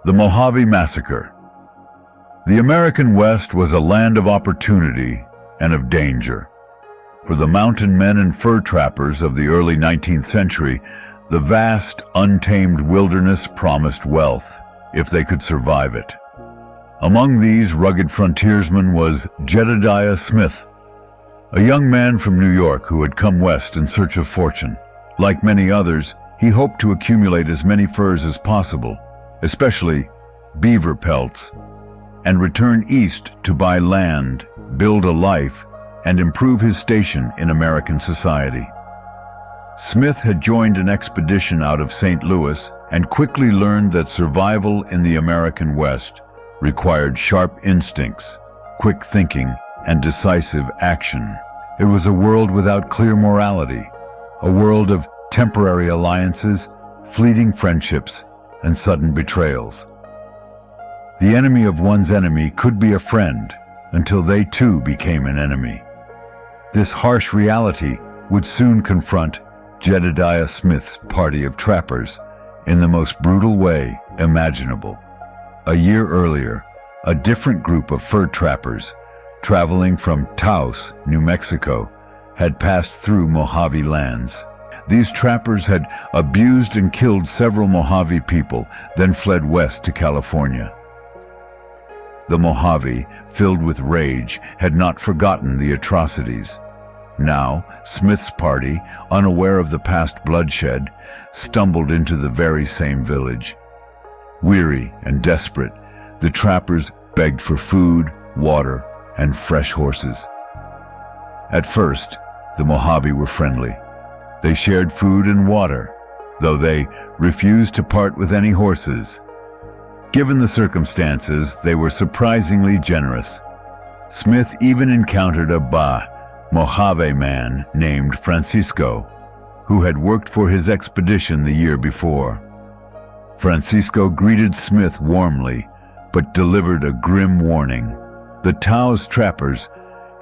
The Mojave Massacre. The American West was a land of opportunity and of danger. For the mountain men and fur trappers of the early 19th century, the vast, untamed wilderness promised wealth, if they could survive it. Among these rugged frontiersmen was Jedediah Smith, a young man from New York who had come west in search of fortune. Like many others, he hoped to accumulate as many furs as possible, especially beaver pelts, and return east to buy land, build a life, and improve his station in American society. Smith had joined an expedition out of St. Louis and quickly learned that survival in the American West required sharp instincts, quick thinking, and decisive action. It was a world without clear morality, a world of temporary alliances, fleeting friendships, and sudden betrayals. The enemy of one's enemy could be a friend until they too became an enemy. This harsh reality would soon confront Jedediah Smith's party of trappers in the most brutal way imaginable. A year earlier, a different group of fur trappers, traveling from Taos, New Mexico, had passed through Mojave lands. These trappers had abused and killed several Mojave people, then fled west to California. The Mojave, filled with rage, had not forgotten the atrocities. Now, Smith's party, unaware of the past bloodshed, stumbled into the very same village. Weary and desperate, the trappers begged for food, water, and fresh horses. At first, the Mojave were friendly. They shared food and water, though they refused to part with any horses. Given the circumstances, they were surprisingly generous. Smith even encountered a Mojave man named Francisco, who had worked for his expedition the year before. Francisco greeted Smith warmly, but delivered a grim warning. The Taos trappers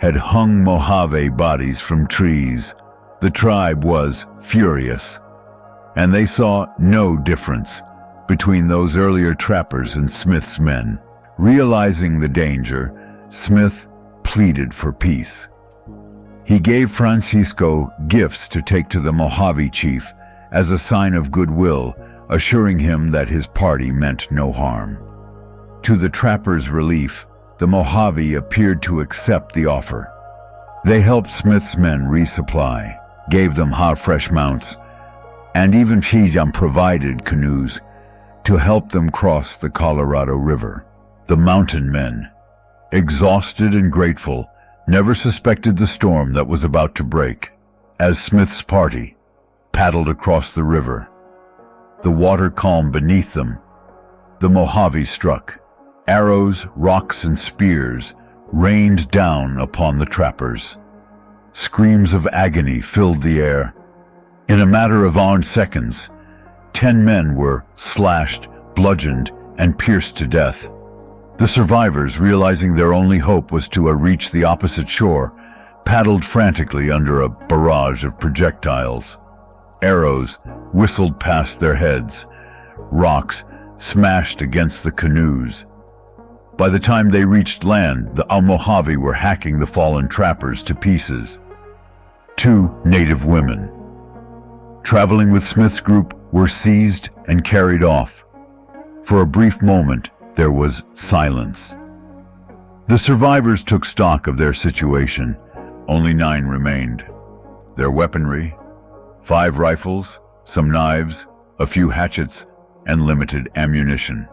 had hung Mojave bodies from trees. The tribe was furious, and they saw no difference between those earlier trappers and Smith's men. Realizing the danger, Smith pleaded for peace. He gave Francisco gifts to take to the Mojave chief as a sign of goodwill, assuring him that his party meant no harm. To the trappers' relief, the Mojave appeared to accept the offer. They helped Smith's men resupply, gave them fresh mounts, and even provided canoes to help them cross the Colorado River. The mountain men, exhausted and grateful, never suspected the storm that was about to break. As Smith's party paddled across the river, the water calm beneath them, the Mojave struck. Arrows, rocks, and spears rained down upon the trappers. Screams of agony filled the air. In a matter of seconds, 10 men were slashed, bludgeoned, and pierced to death. The survivors, realizing their only hope was to reach the opposite shore, paddled frantically under a barrage of projectiles. Arrows whistled past their heads. Rocks smashed against the canoes. By the time they reached land, the Mojave were hacking the fallen trappers to pieces. 2 native women, traveling with Smith's group, were seized and carried off. For a brief moment, there was silence. The survivors took stock of their situation. Only 9 remained. Their weaponry: 5 rifles, some knives, a few hatchets, and limited ammunition.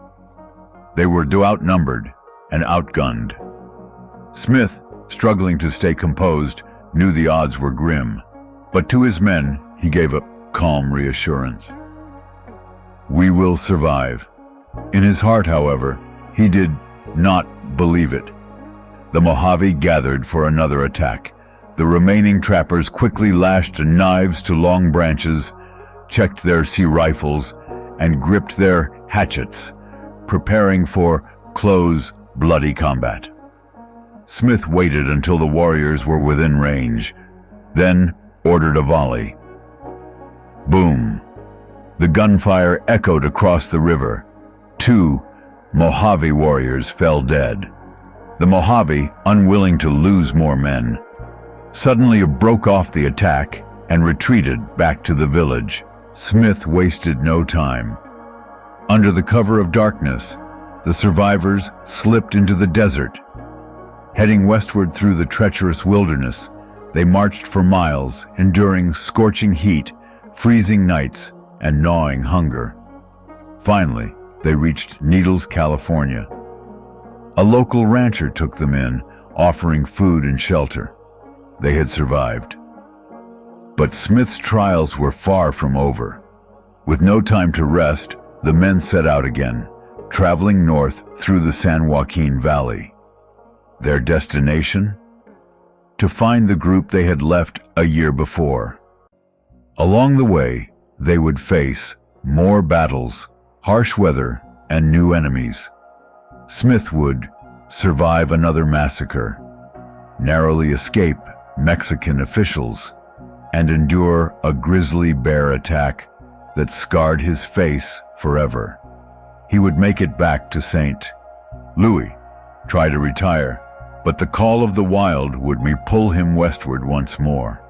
They were outnumbered and outgunned. Smith, struggling to stay composed, knew the odds were grim, but to his men he gave a calm reassurance. "We will survive." In his heart, however, he did not believe it. The Mojave gathered for another attack. The remaining trappers quickly lashed knives to long branches, checked their rifles, and gripped their hatchets, preparing for close, bloody combat. Smith waited until the warriors were within range, then ordered a volley. Boom! The gunfire echoed across the river. 2 Mojave warriors fell dead. The Mojave, unwilling to lose more men, suddenly broke off the attack and retreated back to the village. Smith wasted no time. Under the cover of darkness, the survivors slipped into the desert. Heading westward through the treacherous wilderness, they marched for miles, enduring scorching heat, freezing nights, and gnawing hunger. Finally, they reached Needles, California. A local rancher took them in, offering food and shelter. They had survived. But Smith's trials were far from over. With no time to rest, the men set out again, traveling north through the San Joaquin Valley. Their destination? To find the group they had left a year before. Along the way, they would face more battles, harsh weather, and new enemies. Smith would survive another massacre, narrowly escape Mexican officials, and endure a grizzly bear attack that scarred his face forever. He would make it back to St. Louis, try to retire, but the call of the wild would pull him westward once more.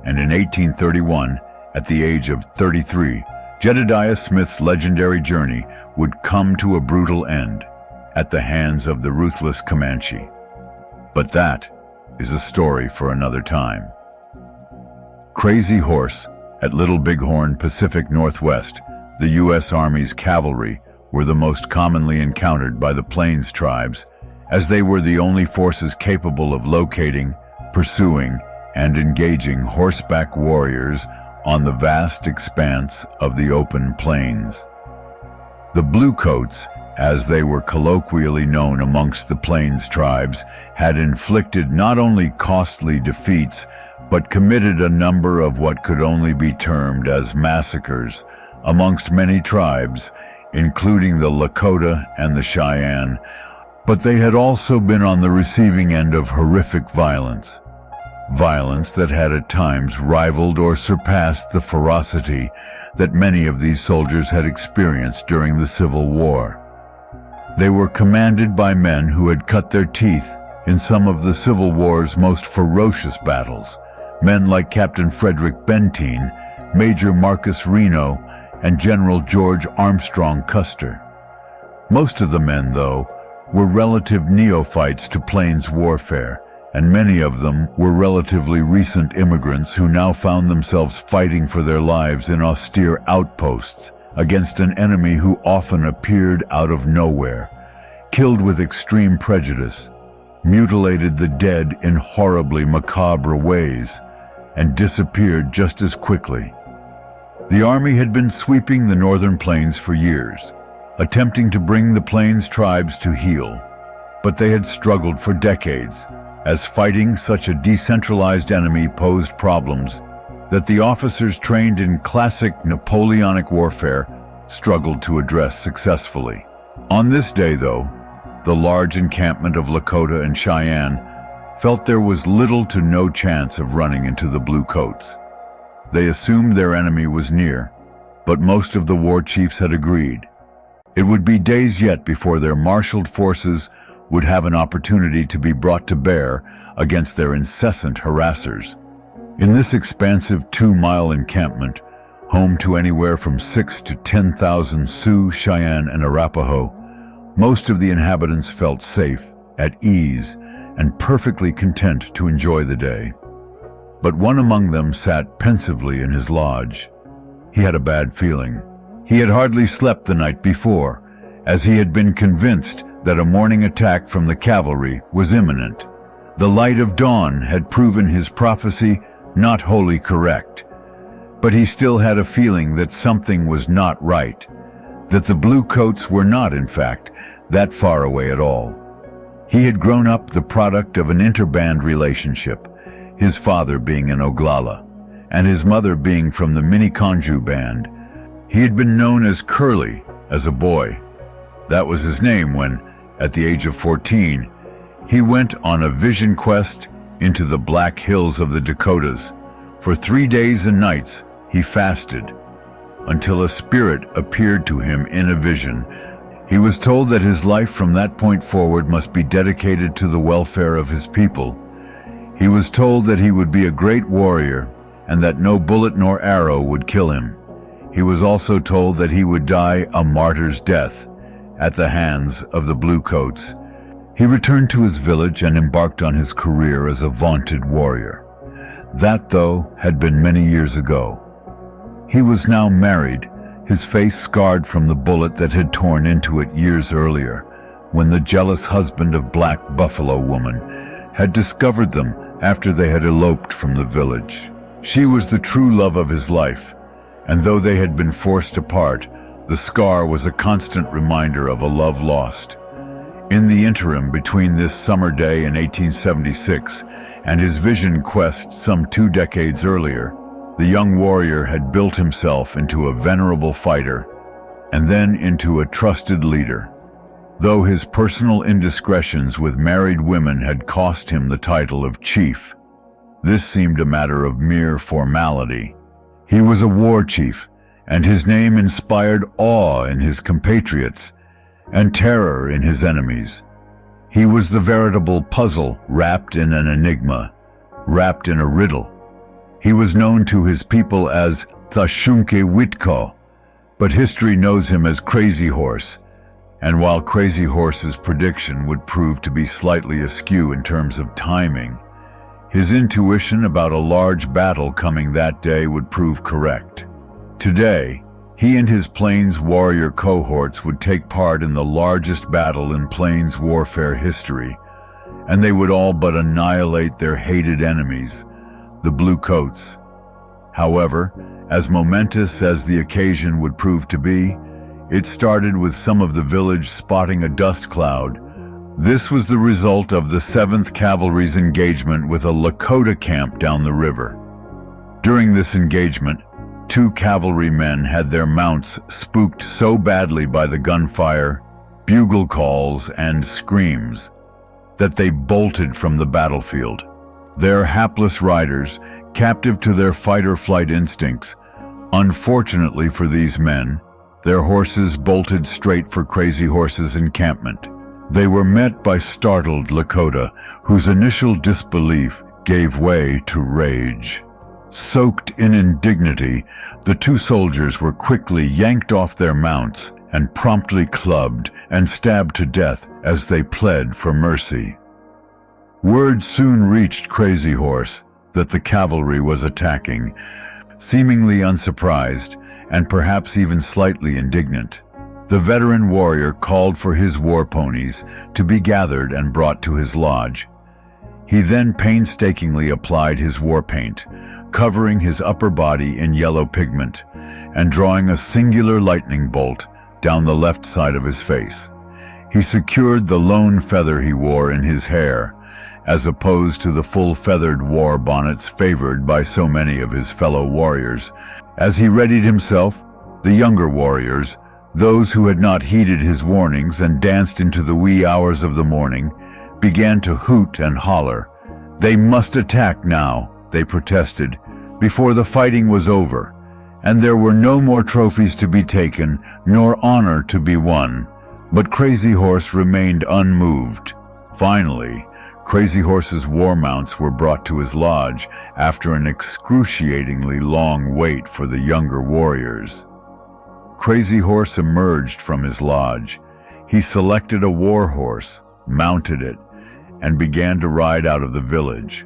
And in 1831, at the age of 33, Jedediah Smith's legendary journey would come to a brutal end at the hands of the ruthless Comanche. But that is a story for another time. Crazy Horse at Little Bighorn, Pacific Northwest, the U.S. Army's cavalry were the most commonly encountered by the Plains tribes, as they were the only forces capable of locating, pursuing, and engaging horseback warriors on the vast expanse of the open plains. The Bluecoats, as they were colloquially known amongst the Plains tribes, had inflicted not only costly defeats, but committed a number of what could only be termed as massacres amongst many tribes, including the Lakota and the Cheyenne, but they had also been on the receiving end of horrific violence. Violence that had at times rivaled or surpassed the ferocity that many of these soldiers had experienced during the Civil War. They were commanded by men who had cut their teeth in some of the Civil War's most ferocious battles, men like Captain Frederick Benteen, Major Marcus Reno, and General George Armstrong Custer. Most of the men, though, were relative neophytes to Plains warfare, and many of them were relatively recent immigrants who now found themselves fighting for their lives in austere outposts against an enemy who often appeared out of nowhere, killed with extreme prejudice, mutilated the dead in horribly macabre ways, and disappeared just as quickly. The Army had been sweeping the northern plains for years, attempting to bring the Plains tribes to heel, but they had struggled for decades, as fighting such a decentralized enemy posed problems that the officers trained in classic Napoleonic warfare struggled to address successfully. On this day, though, the large encampment of Lakota and Cheyenne felt there was little to no chance of running into the Bluecoats. They assumed their enemy was near, but most of the war chiefs had agreed. It would be days yet before their marshaled forces would have an opportunity to be brought to bear against their incessant harassers. In this expansive 2-mile encampment, home to anywhere from 6,000 to 10,000 Sioux, Cheyenne, and Arapaho, most of the inhabitants felt safe, at ease, and perfectly content to enjoy the day. But one among them sat pensively in his lodge. He had a bad feeling. He had hardly slept the night before, as he had been convinced that a morning attack from the cavalry was imminent. The light of dawn had proven his prophecy not wholly correct, but he still had a feeling that something was not right, that the Bluecoats were not, in fact, that far away at all. He had grown up the product of an interband relationship, his father being an Oglala, and his mother being from the Miniconjou band. He had been known as Curly as a boy. That was his name when, at the age of 14, he went on a vision quest into the Black Hills of the Dakotas. For 3 days and nights, he fasted, until a spirit appeared to him in a vision. He was told that his life from that point forward must be dedicated to the welfare of his people. He was told that he would be a great warrior and that no bullet nor arrow would kill him. He was also told that he would die a martyr's death at the hands of the Bluecoats. He returned to his village and embarked on his career as a vaunted warrior. That, though, had been many years ago. He was now married, his face scarred from the bullet that had torn into it years earlier, when the jealous husband of Black Buffalo Woman had discovered them after they had eloped from the village. She was the true love of his life, and though they had been forced apart, the scar was a constant reminder of a love lost. In the interim between this summer day in 1876 and his vision quest some 2 decades earlier, the young warrior had built himself into a venerable fighter and then into a trusted leader. Though his personal indiscretions with married women had cost him the title of chief, this seemed a matter of mere formality. He was a war chief, and his name inspired awe in his compatriots and terror in his enemies. He was the veritable puzzle wrapped in an enigma, wrapped in a riddle. He was known to his people as Thashunke Witko, but history knows him as Crazy Horse, and while Crazy Horse's prediction would prove to be slightly askew in terms of timing, his intuition about a large battle coming that day would prove correct. Today, he and his Plains warrior cohorts would take part in the largest battle in Plains warfare history, and they would all but annihilate their hated enemies, the Bluecoats. However, as momentous as the occasion would prove to be, it started with some of the village spotting a dust cloud. This was the result of the 7th Cavalry's engagement with a Lakota camp down the river. During this engagement, 2 cavalrymen had their mounts spooked so badly by the gunfire, bugle calls, and screams that they bolted from the battlefield. Their hapless riders, captive to their fight-or-flight instincts. Unfortunately for these men, their horses bolted straight for Crazy Horse's encampment. They were met by startled Lakota, whose initial disbelief gave way to rage. Soaked in indignity, the 2 soldiers were quickly yanked off their mounts and promptly clubbed and stabbed to death as they pled for mercy. Word soon reached Crazy Horse that the cavalry was attacking, seemingly unsurprised and perhaps even slightly indignant. The veteran warrior called for his war ponies to be gathered and brought to his lodge. He then painstakingly applied his war paint, covering his upper body in yellow pigment and drawing a singular lightning bolt down the left side of his face. He secured the lone feather he wore in his hair, as opposed to the full-feathered war bonnets favored by so many of his fellow warriors. As he readied himself, the younger warriors, those who had not heeded his warnings and danced into the wee hours of the morning, began to hoot and holler. They must attack now, they protested, before the fighting was over, and there were no more trophies to be taken, nor honor to be won. But Crazy Horse remained unmoved. Finally, Crazy Horse's war mounts were brought to his lodge after an excruciatingly long wait for the younger warriors. Crazy Horse emerged from his lodge. He selected a war horse, mounted it, and began to ride out of the village.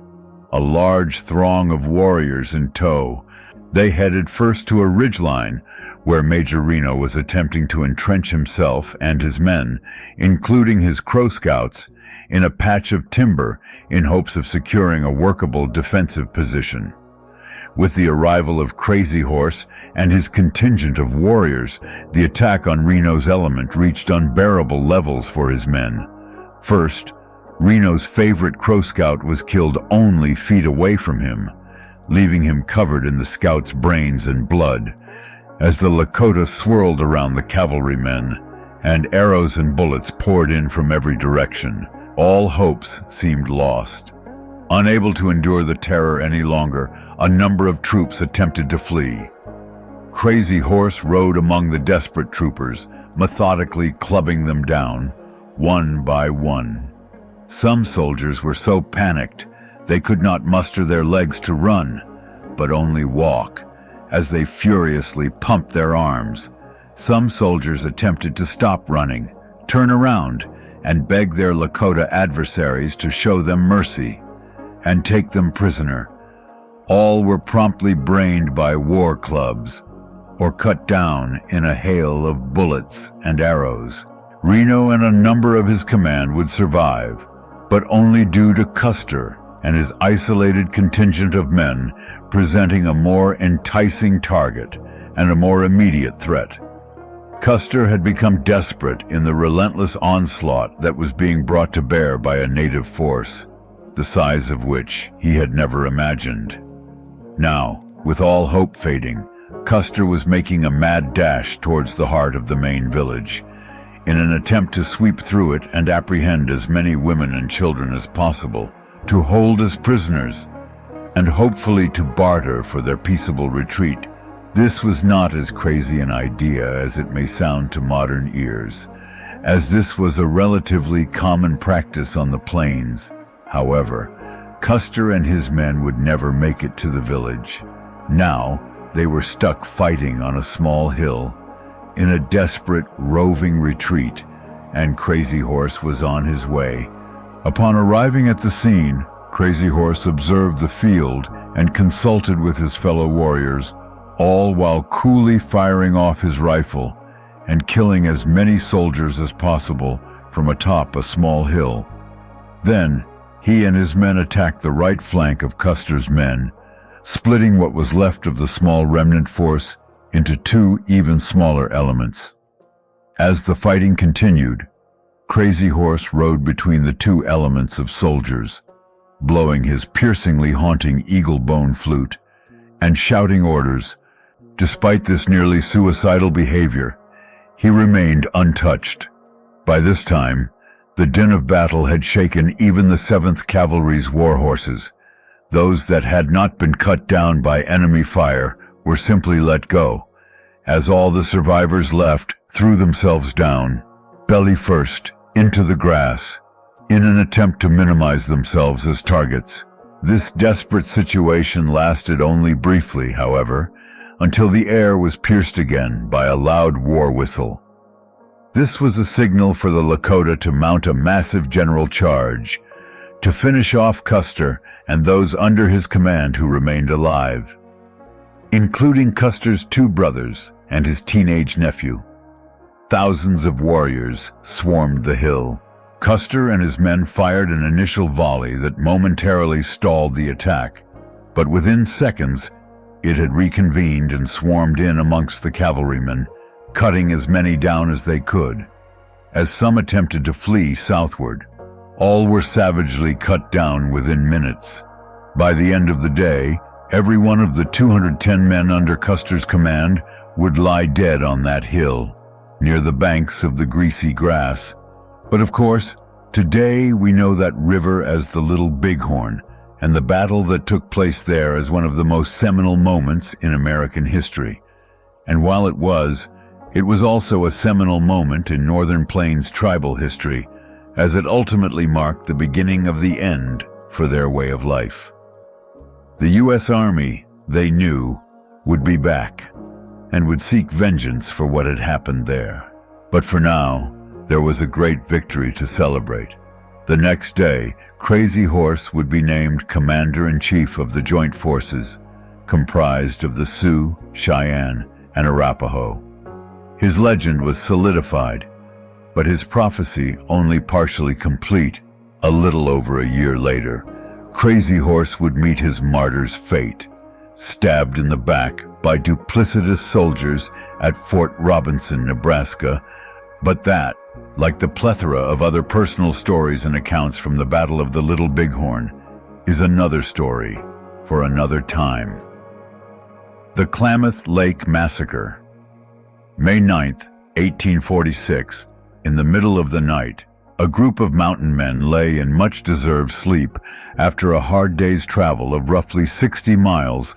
A large throng of warriors in tow, they headed first to a ridgeline where Major Reno was attempting to entrench himself and his men, including his Crow Scouts, in a patch of timber in hopes of securing a workable defensive position. With the arrival of Crazy Horse and his contingent of warriors, the attack on Reno's element reached unbearable levels for his men. First, Reno's favorite Crow Scout was killed only feet away from him, leaving him covered in the scout's brains and blood. As the Lakota swirled around the cavalrymen, and arrows and bullets poured in from every direction, all hopes seemed lost. Unable to endure the terror any longer, a number of troops attempted to flee. Crazy Horse rode among the desperate troopers, methodically clubbing them down, one by one. Some soldiers were so panicked they could not muster their legs to run, but only walk, as they furiously pumped their arms. Some soldiers attempted to stop running, turn around, and beg their Lakota adversaries to show them mercy and take them prisoner. All were promptly brained by war clubs or cut down in a hail of bullets and arrows. Reno and a number of his command would survive, but only due to Custer and his isolated contingent of men presenting a more enticing target and a more immediate threat. Custer had become desperate in the relentless onslaught that was being brought to bear by a native force, the size of which he had never imagined. Now, with all hope fading, Custer was making a mad dash towards the heart of the main village, in an attempt to sweep through it and apprehend as many women and children as possible, to hold as prisoners, and hopefully to barter for their peaceable retreat. This was not as crazy an idea as it may sound to modern ears, as this was a relatively common practice on the plains. However, Custer and his men would never make it to the village. Now, they were stuck fighting on a small hill, in a desperate, roving retreat, and Crazy Horse was on his way. Upon arriving at the scene, Crazy Horse observed the field and consulted with his fellow warriors, all while coolly firing off his rifle and killing as many soldiers as possible from atop a small hill. Then, he and his men attacked the right flank of Custer's men, splitting what was left of the small remnant force into two even smaller elements. As the fighting continued, Crazy Horse rode between the two elements of soldiers, blowing his piercingly haunting eagle-bone flute and shouting orders. Despite this nearly suicidal behavior, he remained untouched. By this time, the din of battle had shaken even the 7th Cavalry's war horses. Those that had not been cut down by enemy fire were simply let go, as all the survivors left threw themselves down, belly first, into the grass, in an attempt to minimize themselves as targets. This desperate situation lasted only briefly, however, until the air was pierced again by a loud war whistle. This was a signal for the Lakota to mount a massive general charge, to finish off Custer and those under his command who remained alive, including Custer's 2 brothers and his teenage nephew. Thousands of warriors swarmed the hill. Custer and his men fired an initial volley that momentarily stalled the attack, but within seconds it had reconvened and swarmed in amongst the cavalrymen, cutting as many down as they could. As some attempted to flee southward, all were savagely cut down within minutes. By the end of the day, every one of the 210 men under Custer's command would lie dead on that hill, near the banks of the greasy grass. But of course, today we know that river as the Little Bighorn, and the battle that took place there as one of the most seminal moments in American history. And while it was also a seminal moment in Northern Plains tribal history, as it ultimately marked the beginning of the end for their way of life. The U.S. Army, they knew, would be back, and would seek vengeance for what had happened there. But for now, there was a great victory to celebrate. The next day, Crazy Horse would be named Commander-in-Chief of the Joint Forces, comprised of the Sioux, Cheyenne, and Arapaho. His legend was solidified, but his prophecy only partially complete. A little over a year later, Crazy Horse would meet his martyr's fate, stabbed in the back by duplicitous soldiers at Fort Robinson, Nebraska. But that, like the plethora of other personal stories and accounts from the Battle of the Little Bighorn, is another story for another time. The Klamath Lake Massacre. May 9th, 1846, in the middle of the night, a group of mountain men lay in much-deserved sleep after a hard day's travel of roughly 60 miles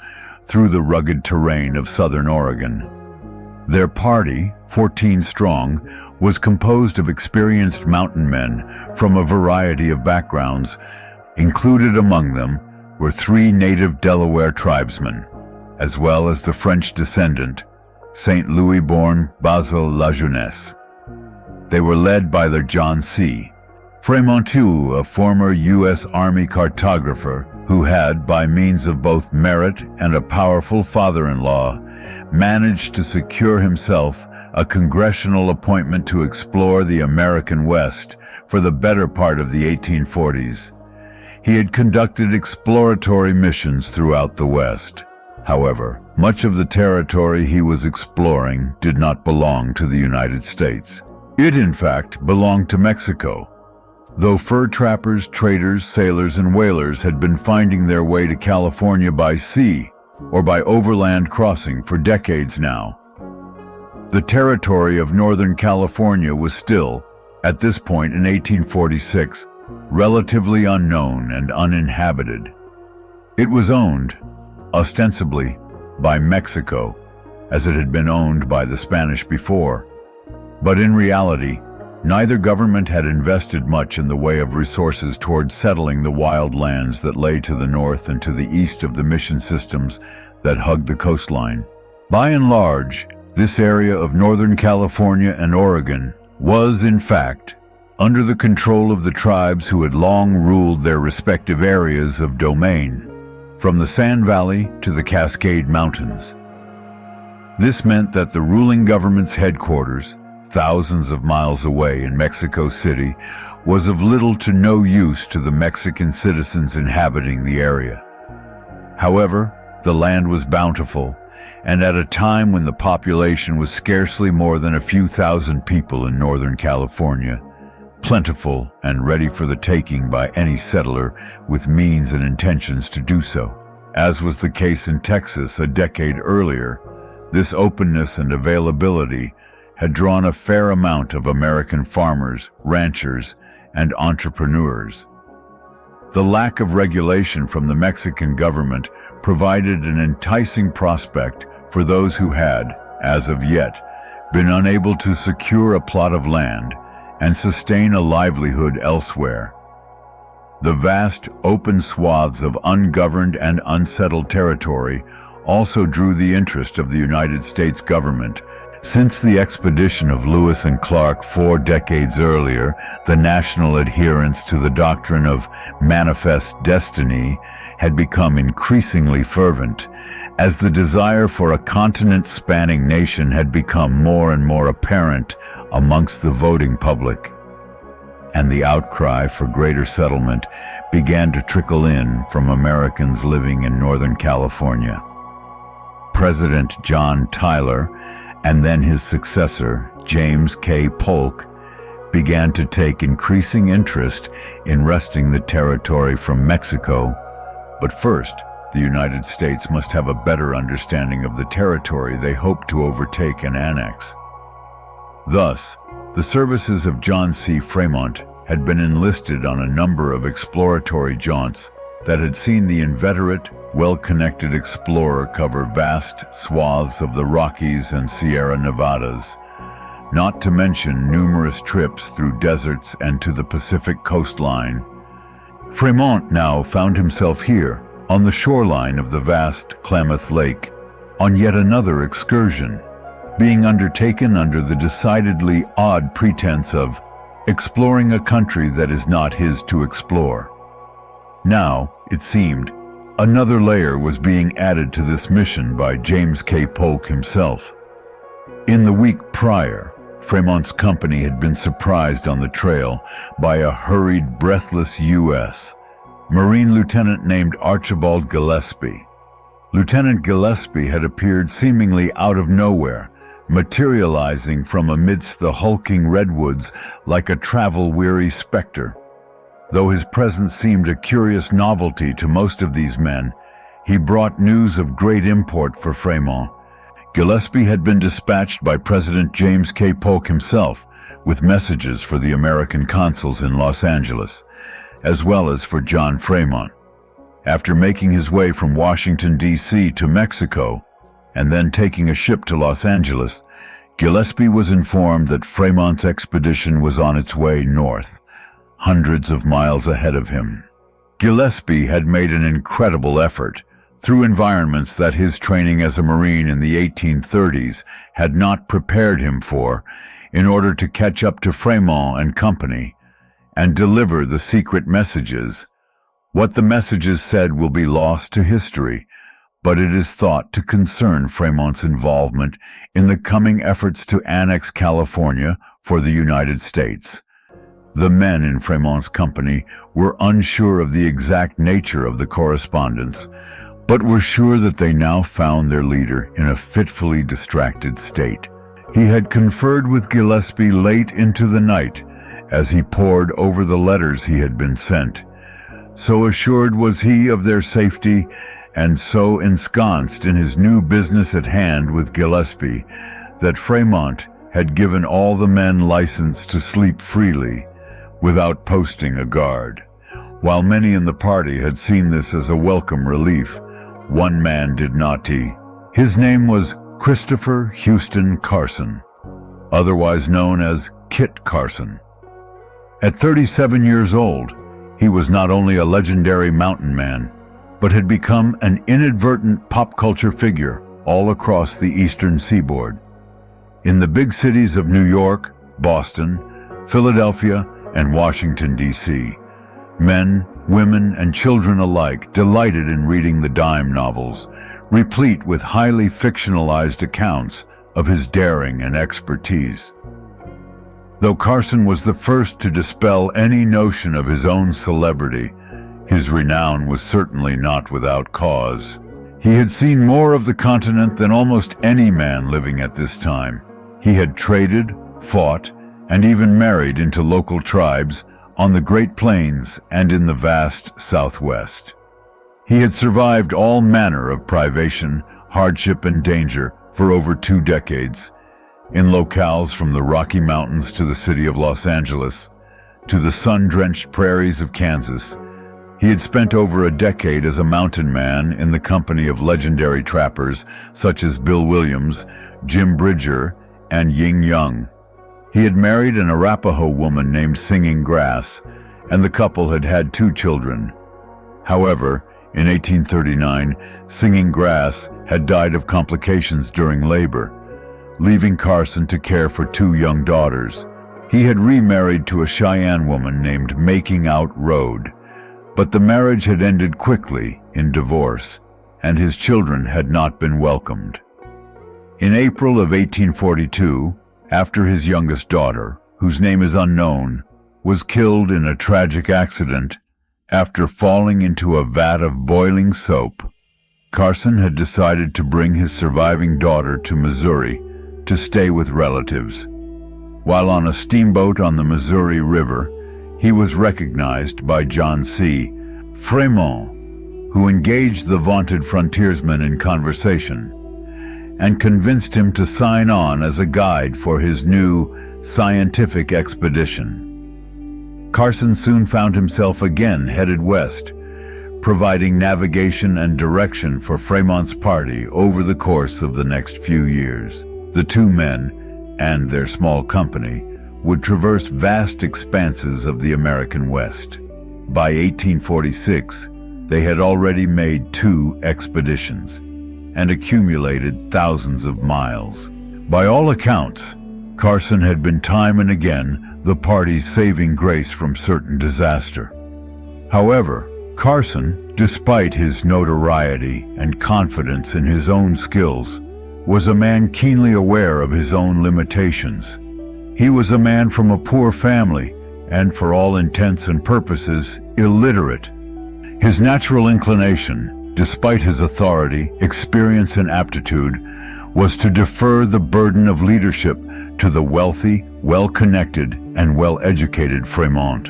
through the rugged terrain of southern Oregon. Their party, 14 strong, was composed of experienced mountain men from a variety of backgrounds. Included among them were 3 native Delaware tribesmen, as well as the French descendant, St. Louis-born Basil Lajeunesse. They were led by their John C. Frémontu, a former U.S. Army cartographer who had, by means of both merit and a powerful father-in-law, managed to secure himself a congressional appointment to explore the American West for the better part of the 1840s. He had conducted exploratory missions throughout the West. However, much of the territory he was exploring did not belong to the United States. It, in fact, belonged to Mexico. Though fur trappers, traders, sailors, and whalers had been finding their way to California by sea or by overland crossing for decades now, the territory of Northern California was still, at this point in 1846, relatively unknown and uninhabited. It was owned, ostensibly, by Mexico, as it had been owned by the Spanish before. But in reality, neither government had invested much in the way of resources towards settling the wild lands that lay to the north and to the east of the mission systems that hugged the coastline. By and large, this area of Northern California and Oregon was, in fact, under the control of the tribes who had long ruled their respective areas of domain, from the Sand Valley to the Cascade Mountains. This meant that the ruling government's headquarters, thousands of miles away in Mexico City, was of little to no use to the Mexican citizens inhabiting the area. However, the land was bountiful, and at a time when the population was scarcely more than a few thousand people in Northern California, plentiful and ready for the taking by any settler with means and intentions to do so. As was the case in Texas a decade earlier, this openness and availability had drawn a fair amount of American farmers, ranchers, and entrepreneurs. The lack of regulation from the Mexican government provided an enticing prospect for those who had, as of yet, been unable to secure a plot of land and sustain a livelihood elsewhere. The vast, open swaths of ungoverned and unsettled territory also drew the interest of the United States government. Since the expedition of Lewis and Clark 4 decades earlier, the national adherence to the doctrine of manifest destiny had become increasingly fervent, as the desire for a continent-spanning nation had become more and more apparent amongst the voting public, and the outcry for greater settlement began to trickle in from Americans living in Northern California. President John Tyler, and then his successor, James K. Polk, began to take increasing interest in wresting the territory from Mexico. But first, the United States must have a better understanding of the territory they hoped to overtake and annex. Thus, the services of John C. Fremont had been enlisted on a number of exploratory jaunts that had seen the inveterate, well-connected explorer cover vast swaths of the Rockies and Sierra Nevadas, not to mention numerous trips through deserts and to the Pacific coastline. Fremont now found himself here, on the shoreline of the vast Klamath Lake, on yet another excursion, being undertaken under the decidedly odd pretense of exploring a country that is not his to explore. Now, it seemed, another layer was being added to this mission by James K. Polk himself. In the week prior, Fremont's company had been surprised on the trail by a hurried, breathless U.S. Marine lieutenant named Archibald Gillespie. Lieutenant Gillespie had appeared seemingly out of nowhere, materializing from amidst the hulking redwoods like a travel-weary specter. Though his presence seemed a curious novelty to most of these men, he brought news of great import for Fremont. Gillespie had been dispatched by President James K. Polk himself with messages for the American consuls in Los Angeles, as well as for John Fremont. After making his way from Washington, D.C. to Mexico, and then taking a ship to Los Angeles, Gillespie was informed that Fremont's expedition was on its way north, hundreds of miles ahead of him. Gillespie had made an incredible effort, through environments that his training as a Marine in the 1830s had not prepared him for, in order to catch up to Fremont and company, and deliver the secret messages. What the messages said will be lost to history, but it is thought to concern Fremont's involvement in the coming efforts to annex California for the United States. The men in Fremont's company were unsure of the exact nature of the correspondence, but were sure that they now found their leader in a fitfully distracted state. He had conferred with Gillespie late into the night as he pored over the letters he had been sent. So assured was he of their safety, and so ensconced in his new business at hand with Gillespie, that Fremont had given all the men license to sleep freely, without posting a guard. While many in the party had seen this as a welcome relief, one man did not. His name was Christopher Houston Carson, otherwise known as Kit Carson. At 37 years old, he was not only a legendary mountain man, but had become an inadvertent pop culture figure all across the eastern seaboard. In the big cities of New York, Boston, Philadelphia, and Washington, D.C., men, women, and children alike delighted in reading the dime novels, replete with highly fictionalized accounts of his daring and expertise. Though Carson was the first to dispel any notion of his own celebrity, his renown was certainly not without cause. He had seen more of the continent than almost any man living at this time. He had traded, fought, and even married into local tribes on the Great Plains and in the vast Southwest. He had survived all manner of privation, hardship, and danger for over 2 decades, in locales from the Rocky Mountains to the city of Los Angeles, to the sun-drenched prairies of Kansas. He had spent over a decade as a mountain man in the company of legendary trappers such as Bill Williams, Jim Bridger, and Ying Young. He had married an Arapaho woman named Singing Grass, and the couple had had 2 children. However, in 1839, Singing Grass had died of complications during labor, leaving Carson to care for 2 young daughters. He had remarried to a Cheyenne woman named Making Out Road, but the marriage had ended quickly in divorce, and his children had not been welcomed. In April of 1842, after his youngest daughter, whose name is unknown, was killed in a tragic accident after falling into a vat of boiling soap, Carson had decided to bring his surviving daughter to Missouri to stay with relatives. While on a steamboat on the Missouri River, he was recognized by John C. Fremont, who engaged the vaunted frontiersman in conversation and convinced him to sign on as a guide for his new scientific expedition. Carson soon found himself again headed west, providing navigation and direction for Fremont's party over the course of the next few years. The 2 men and their small company would traverse vast expanses of the American West. By 1846, they had already made 2 expeditions and accumulated thousands of miles. By all accounts, Carson had been time and again the party's saving grace from certain disaster. However, Carson, despite his notoriety and confidence in his own skills, was a man keenly aware of his own limitations. He was a man from a poor family and, for all intents and purposes, illiterate. His natural inclination, despite his authority, experience, and aptitude, was to defer the burden of leadership to the wealthy, well-connected, and well-educated Fremont.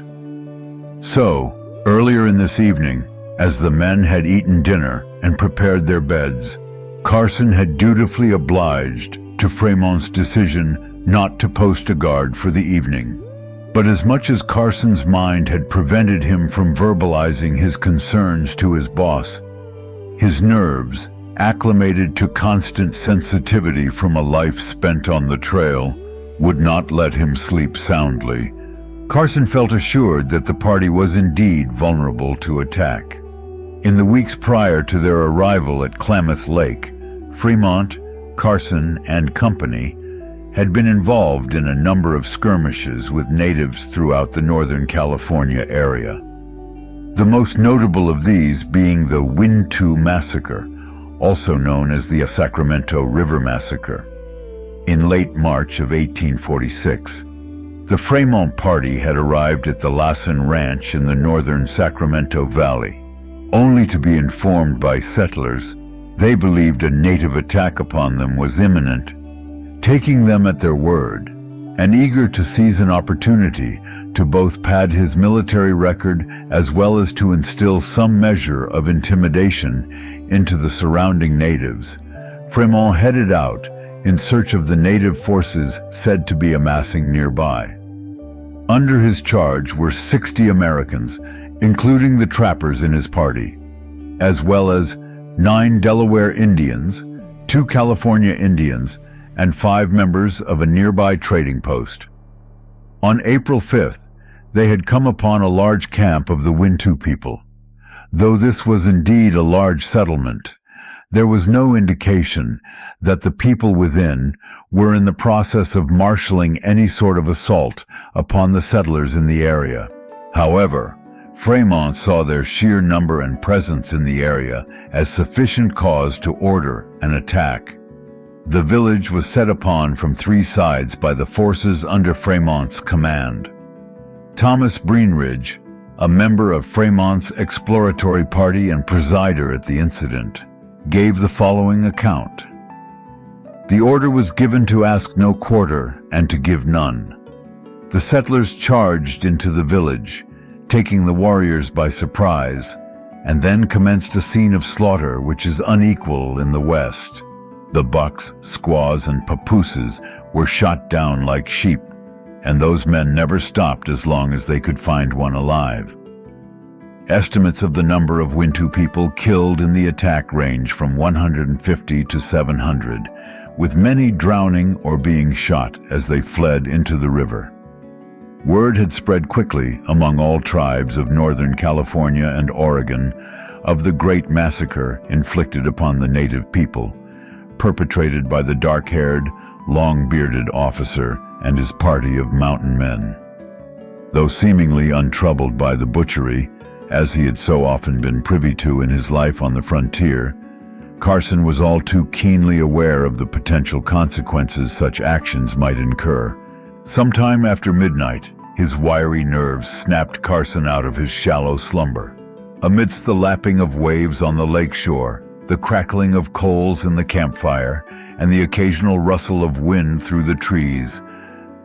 So, earlier in this evening, as the men had eaten dinner and prepared their beds, Carson had dutifully obliged to Fremont's decision not to post a guard for the evening, But as much as Carson's mind had prevented him from verbalizing his concerns to his boss, his nerves, acclimated to constant sensitivity from a life spent on the trail, would not let him sleep soundly. Carson felt assured that the party was indeed vulnerable to attack. In the weeks prior to their arrival at Klamath Lake, Fremont, Carson, and company had been involved in a number of skirmishes with natives throughout the Northern California area. The most notable of these being the Wintu Massacre, also known as the Sacramento River Massacre. In late March of 1846, the Fremont party had arrived at the Lassen Ranch in the northern Sacramento Valley, only to be informed by settlers they believed a native attack upon them was imminent. Taking them at their word, and eager to seize an opportunity to both pad his military record as well as to instill some measure of intimidation into the surrounding natives, Fremont headed out in search of the native forces said to be amassing nearby. Under his charge were 60 Americans, including the trappers in his party, as well as 9 Delaware Indians, 2 California Indians, and 5 members of a nearby trading post. On April 5th, they had come upon a large camp of the Wintu people. Though this was indeed a large settlement, there was no indication that the people within were in the process of marshalling any sort of assault upon the settlers in the area. However, Fremont saw their sheer number and presence in the area as sufficient cause to order an attack. The village was set upon from 3 sides by the forces under Fremont's command. Thomas Breenridge, a member of Fremont's exploratory party and presider at the incident, gave the following account. The order was given to ask no quarter and to give none. The settlers charged into the village, taking the warriors by surprise, and then commenced a scene of slaughter which is unequal in the West. The bucks, squaws, and papooses were shot down like sheep, and those men never stopped as long as they could find one alive. Estimates of the number of Wintu people killed in the attack range from 150 to 700, with many drowning or being shot as they fled into the river. Word had spread quickly among all tribes of Northern California and Oregon of the great massacre inflicted upon the native people, perpetrated by the dark-haired, long-bearded officer and his party of mountain men. Though seemingly untroubled by the butchery, as he had so often been privy to in his life on the frontier, Carson was all too keenly aware of the potential consequences such actions might incur. Sometime after midnight, his wiry nerves snapped Carson out of his shallow slumber. Amidst the lapping of waves on the lake shore, the crackling of coals in the campfire, and the occasional rustle of wind through the trees,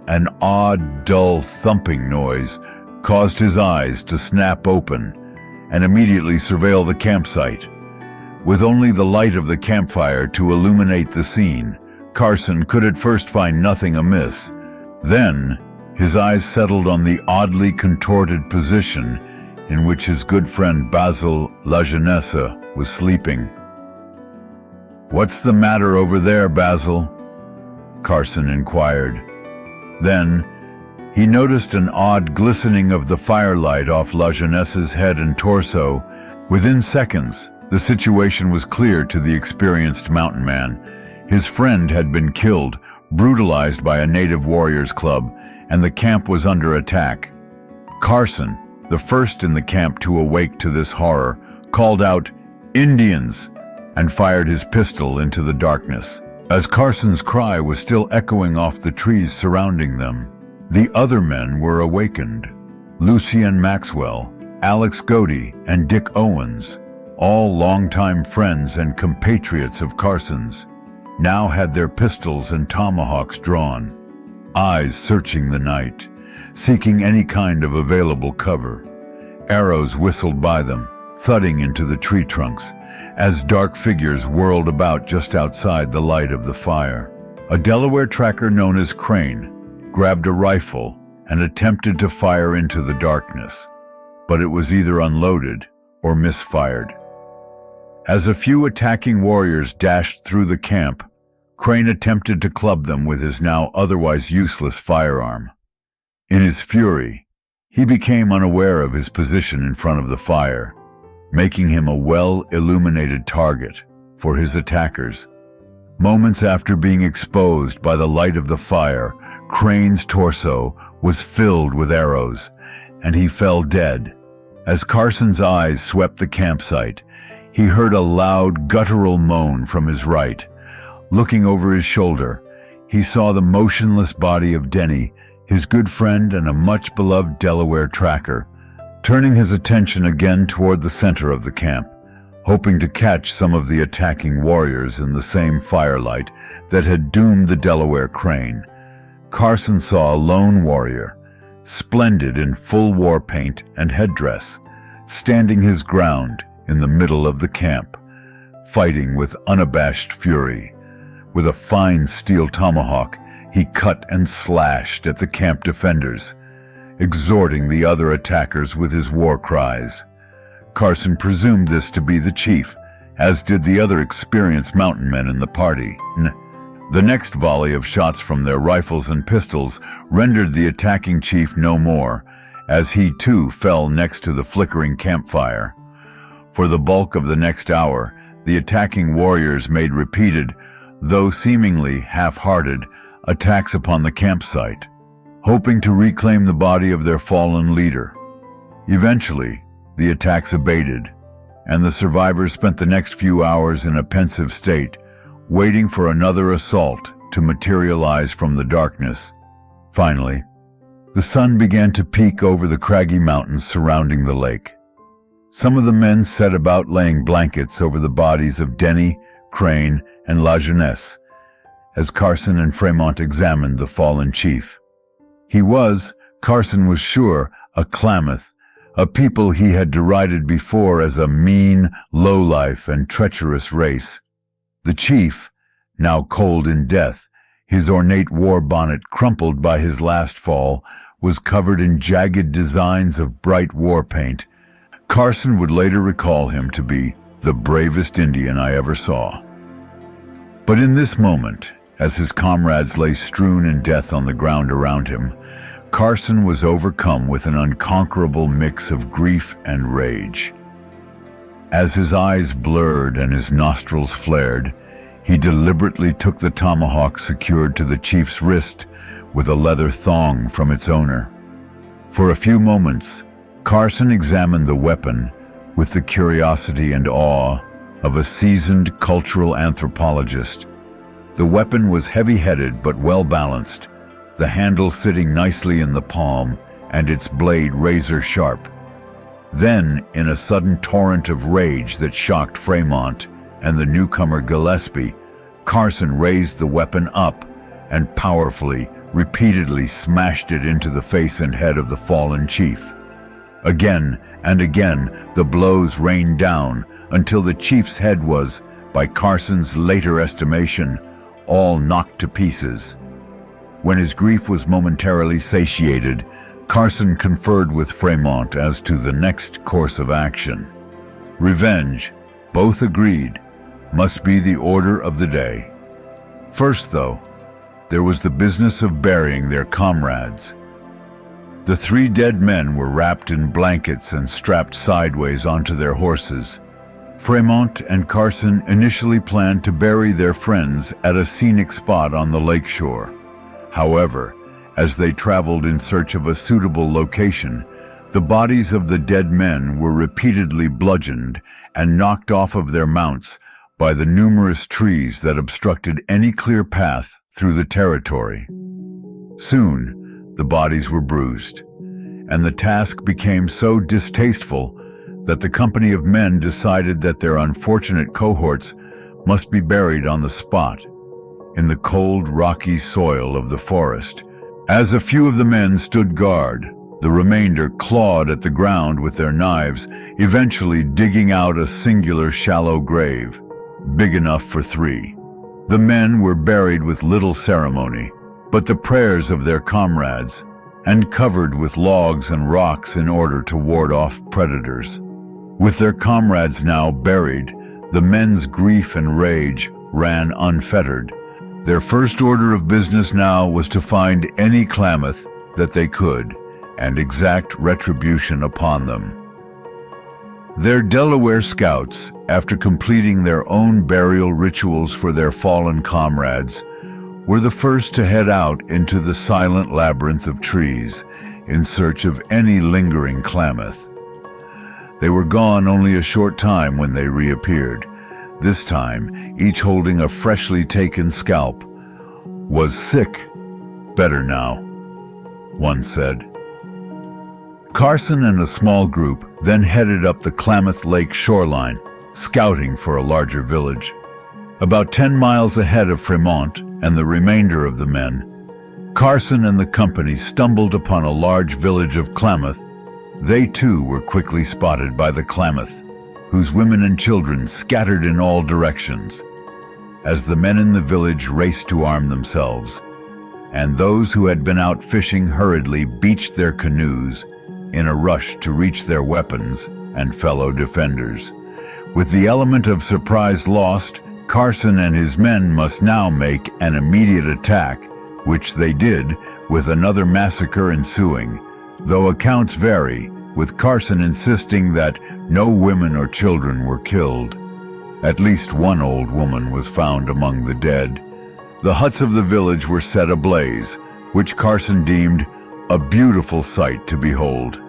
an odd, dull thumping noise caused his eyes to snap open and immediately surveil the campsite. With only the light of the campfire to illuminate the scene, Carson could at first find nothing amiss. Then, his eyes settled on the oddly contorted position in which his good friend Basil La Jeunesse was sleeping. "What's the matter over there, Basil?" Carson inquired. Then, he noticed an odd glistening of the firelight off La Jeunesse's head and torso. Within seconds, the situation was clear to the experienced mountain man. His friend had been killed, brutalized by a native warriors club, and the camp was under attack. Carson, the first in the camp to awake to this horror, called out, "Indians!" and fired his pistol into the darkness. As Carson's cry was still echoing off the trees surrounding them, the other men were awakened. Lucien Maxwell, Alex Godey, and Dick Owens, all longtime friends and compatriots of Carson's, now had their pistols and tomahawks drawn, eyes searching the night, seeking any kind of available cover. Arrows whistled by them, thudding into the tree trunks, as dark figures whirled about just outside the light of the fire. A Delaware tracker known as Crane grabbed a rifle and attempted to fire into the darkness, but it was either unloaded or misfired. As a few attacking warriors dashed through the camp, Crane attempted to club them with his now otherwise useless firearm. In his fury, he became unaware of his position in front of the fire, making him a well-illuminated target for his attackers. Moments after being exposed by the light of the fire, Crane's torso was filled with arrows, and he fell dead. As Carson's eyes swept the campsite, he heard a loud, guttural moan from his right. Looking over his shoulder, he saw the motionless body of Denny, his good friend and a much-beloved Delaware tracker, turning his attention again toward the center of the camp, hoping to catch some of the attacking warriors in the same firelight that had doomed the Delaware Crane. Carson saw a lone warrior, splendid in full war paint and headdress, standing his ground in the middle of the camp, fighting with unabashed fury. With a fine steel tomahawk, he cut and slashed at the camp defenders, exhorting the other attackers with his war cries. Carson presumed this to be the chief, as did the other experienced mountain men in the party. The next volley of shots from their rifles and pistols rendered the attacking chief no more, as he too fell next to the flickering campfire. For the bulk of the next hour, the attacking warriors made repeated, though seemingly half-hearted, attacks upon the campsite, hoping to reclaim the body of their fallen leader. Eventually, the attacks abated, and the survivors spent the next few hours in a pensive state, waiting for another assault to materialize from the darkness. Finally, the sun began to peek over the craggy mountains surrounding the lake. Some of the men set about laying blankets over the bodies of Denny, Crane, and La Jeunesse, as Carson and Fremont examined the fallen chief. He was, Carson was sure, a Klamath, a people he had derided before as a mean, lowlife, and treacherous race. The chief, now cold in death, his ornate war bonnet crumpled by his last fall, was covered in jagged designs of bright war paint. Carson would later recall him to be the bravest Indian I ever saw. But in this moment, as his comrades lay strewn in death on the ground around him, Carson was overcome with an unconquerable mix of grief and rage. As his eyes blurred and his nostrils flared, he deliberately took the tomahawk secured to the chief's wrist with a leather thong from its owner. For a few moments, Carson examined the weapon with the curiosity and awe of a seasoned cultural anthropologist. The weapon was heavy-headed but well-balanced, the handle sitting nicely in the palm and its blade razor-sharp. Then, in a sudden torrent of rage that shocked Fremont and the newcomer Gillespie, Carson raised the weapon up and powerfully, repeatedly smashed it into the face and head of the fallen chief. Again and again, the blows rained down until the chief's head was, by Carson's later estimation, all knocked to pieces. When his grief was momentarily satiated, Carson conferred with Fremont as to the next course of action. Revenge, both agreed, must be the order of the day. First, though, there was the business of burying their comrades. The 3 dead men were wrapped in blankets and strapped sideways onto their horses. Fremont and Carson initially planned to bury their friends at a scenic spot on the lakeshore. However, as they traveled in search of a suitable location, the bodies of the dead men were repeatedly bludgeoned and knocked off of their mounts by the numerous trees that obstructed any clear path through the territory. Soon, the bodies were bruised, and the task became so distasteful that the company of men decided that their unfortunate cohorts must be buried on the spot, in the cold, rocky soil of the forest. As a few of the men stood guard, the remainder clawed at the ground with their knives, eventually digging out a singular shallow grave, big enough for 3. The men were buried with little ceremony, but the prayers of their comrades, and covered with logs and rocks in order to ward off predators. With their comrades now buried, the men's grief and rage ran unfettered. Their first order of business now was to find any Klamath that they could and exact retribution upon them. Their Delaware scouts, after completing their own burial rituals for their fallen comrades, were the first to head out into the silent labyrinth of trees in search of any lingering Klamath. They were gone only a short time when they reappeared. This time, each holding a freshly taken scalp. "Was sick. Better now," one said. Carson and a small group then headed up the Klamath Lake shoreline, scouting for a larger village. About 10 miles ahead of Fremont and the remainder of the men, Carson and the company stumbled upon a large village of Klamath. They too were quickly spotted by the Klamath, whose women and children scattered in all directions, as the men in the village raced to arm themselves, and those who had been out fishing hurriedly beached their canoes in a rush to reach their weapons and fellow defenders. With the element of surprise lost, Carson and his men must now make an immediate attack, which they did, with another massacre ensuing, though accounts vary, with Carson insisting that no women or children were killed. At least one old woman was found among the dead. The huts of the village were set ablaze, which Carson deemed a beautiful sight to behold.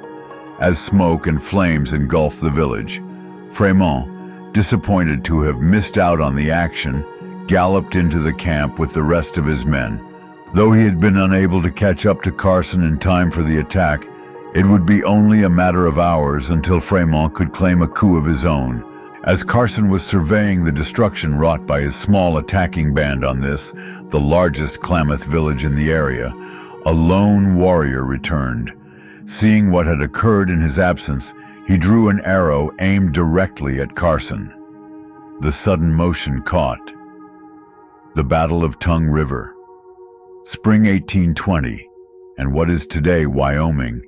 As smoke and flames engulfed the village, Fremont, disappointed to have missed out on the action, galloped into the camp with the rest of his men. Though he had been unable to catch up to Carson in time for the attack, it would be only a matter of hours until Fremont could claim a coup of his own. As Carson was surveying the destruction wrought by his small attacking band on this, the largest Klamath village in the area, a lone warrior returned. Seeing what had occurred in his absence, he drew an arrow aimed directly at Carson. The sudden motion caught. The Battle of Tongue River. Spring 1820, and what is today Wyoming.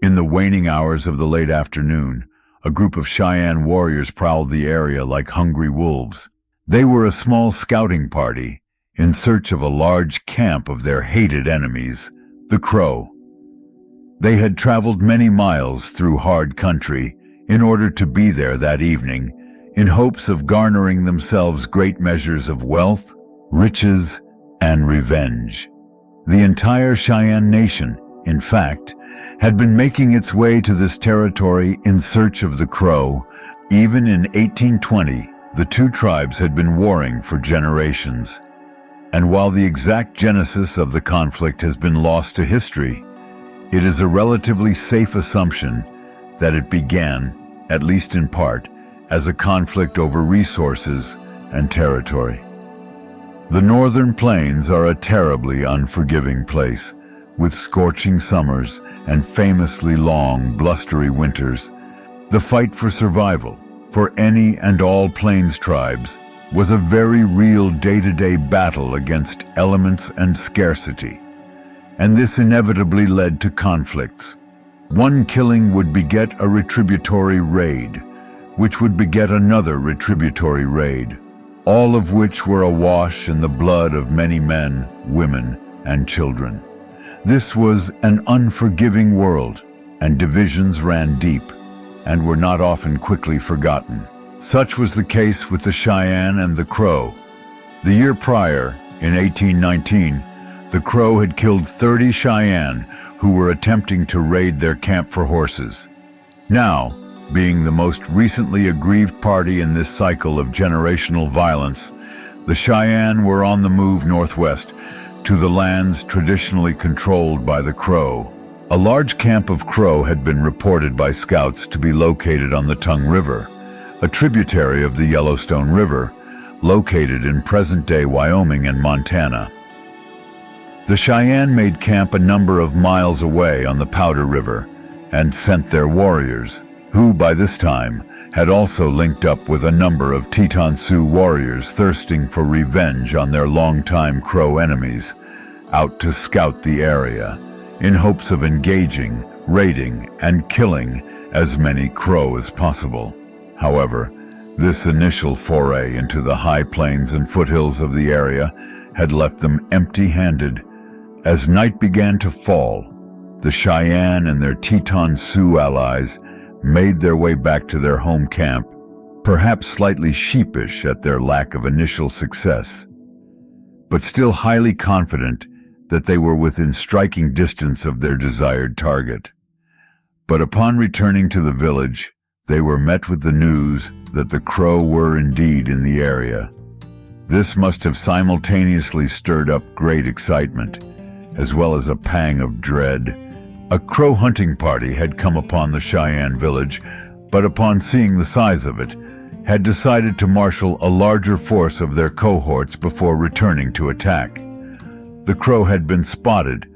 In the waning hours of the late afternoon, a group of Cheyenne warriors prowled the area like hungry wolves. They were a small scouting party in search of a large camp of their hated enemies, the Crow. They had traveled many miles through hard country in order to be there that evening, in hopes of garnering themselves great measures of wealth, riches, and revenge. The entire Cheyenne nation, in fact, had been making its way to this territory in search of the Crow. Even in 1820, the two tribes had been warring for generations. And while the exact genesis of the conflict has been lost to history, it is a relatively safe assumption that it began, at least in part, as a conflict over resources and territory. The northern plains are a terribly unforgiving place, with scorching summers and famously long, blustery winters. The fight for survival, for any and all plains tribes, was a very real day-to-day battle against elements and scarcity. And this inevitably led to conflicts. One killing would beget a retributory raid, which would beget another retributory raid, all of which were awash in the blood of many men, women, and children. This was an unforgiving world, and divisions ran deep, and were not often quickly forgotten. Such was the case with the Cheyenne and the Crow. The year prior, in 1819, the Crow had killed 30 Cheyenne who were attempting to raid their camp for horses. Now, being the most recently aggrieved party in this cycle of generational violence, the Cheyenne were on the move northwest to the lands traditionally controlled by the Crow. A large camp of Crow had been reported by scouts to be located on the Tongue River, a tributary of the Yellowstone River, located in present-day Wyoming and Montana. The Cheyenne made camp a number of miles away on the Powder River and sent their warriors, who by this time had also linked up with a number of Teton Sioux warriors thirsting for revenge on their longtime Crow enemies, out to scout the area, in hopes of engaging, raiding, and killing as many Crow as possible. However, this initial foray into the high plains and foothills of the area had left them empty-handed. As night began to fall, the Cheyenne and their Teton Sioux allies made their way back to their home camp, perhaps slightly sheepish at their lack of initial success, but still highly confident that they were within striking distance of their desired target. But upon returning to the village, they were met with the news that the Crow were indeed in the area. This must have simultaneously stirred up great excitement, as well as a pang of dread. A Crow hunting party had come upon the Cheyenne village, but upon seeing the size of it, had decided to marshal a larger force of their cohorts before returning to attack. The Crow had been spotted,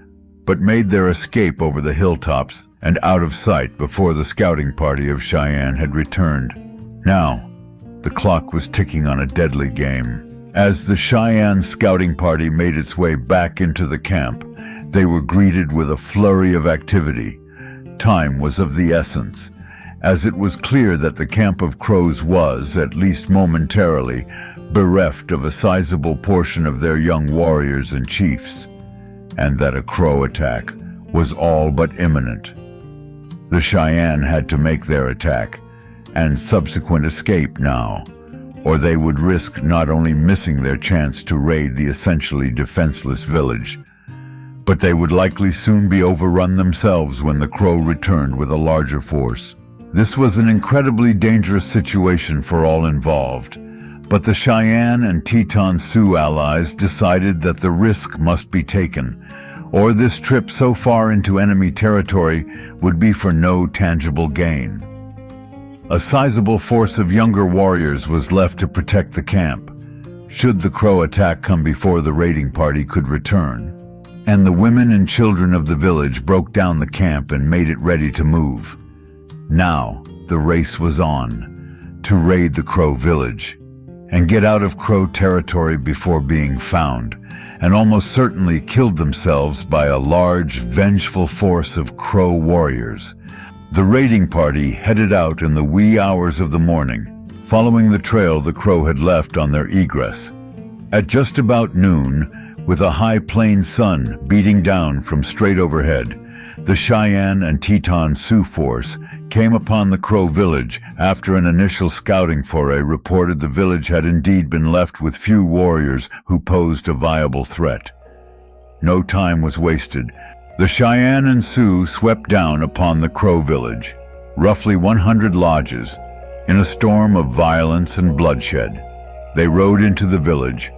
but made their escape over the hilltops and out of sight before the scouting party of Cheyenne had returned. Now, the clock was ticking on a deadly game. As the Cheyenne scouting party made its way back into the camp, they were greeted with a flurry of activity. Time was of the essence, as it was clear that the camp of Crows was, at least momentarily, bereft of a sizable portion of their young warriors and chiefs, and that a Crow attack was all but imminent. The Cheyenne had to make their attack and subsequent escape now, or they would risk not only missing their chance to raid the essentially defenseless village, but they would likely soon be overrun themselves when the Crow returned with a larger force. This was an incredibly dangerous situation for all involved, but the Cheyenne and Teton Sioux allies decided that the risk must be taken, or this trip so far into enemy territory would be for no tangible gain. A sizable force of younger warriors was left to protect the camp, should the Crow attack come before the raiding party could return, and the women and children of the village broke down the camp and made it ready to move. Now, the race was on, to raid the Crow village, and get out of Crow territory before being found, and almost certainly killed themselves by a large, vengeful force of Crow warriors. The raiding party headed out in the wee hours of the morning, following the trail the Crow had left on their egress. At just about noon, with a high plain sun beating down from straight overhead, the Cheyenne and Teton Sioux force came upon the Crow village after an initial scouting foray reported the village had indeed been left with few warriors who posed a viable threat. No time was wasted. The Cheyenne and Sioux swept down upon the Crow village, roughly 100 lodges, in a storm of violence and bloodshed. They rode into the village,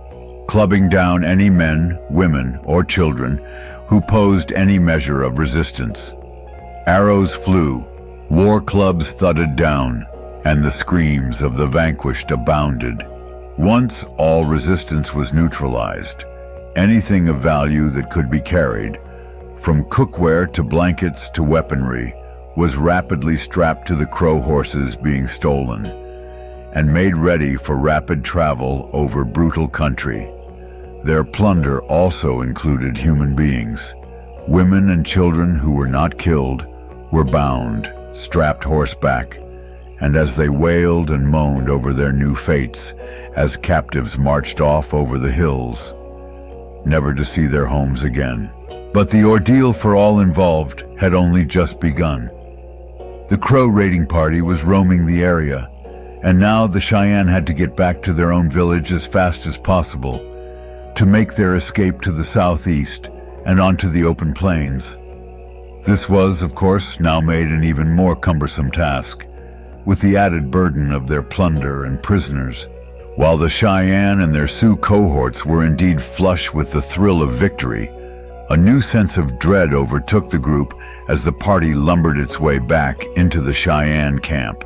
clubbing down any men, women, or children who posed any measure of resistance. Arrows flew, war clubs thudded down, and the screams of the vanquished abounded. Once all resistance was neutralized, anything of value that could be carried, from cookware to blankets to weaponry, was rapidly strapped to the Crow horses being stolen, and made ready for rapid travel over brutal country. Their plunder also included human beings. Women and children who were not killed were bound, strapped horseback, and as they wailed and moaned over their new fates, as captives marched off over the hills, never to see their homes again. But the ordeal for all involved had only just begun. The Crow raiding party was roaming the area, and now the Cheyenne had to get back to their own village as fast as possible, to make their escape to the southeast and onto the open plains. This was, of course, now made an even more cumbersome task, with the added burden of their plunder and prisoners. While the Cheyenne and their Sioux cohorts were indeed flush with the thrill of victory, a new sense of dread overtook the group as the party lumbered its way back into the Cheyenne camp.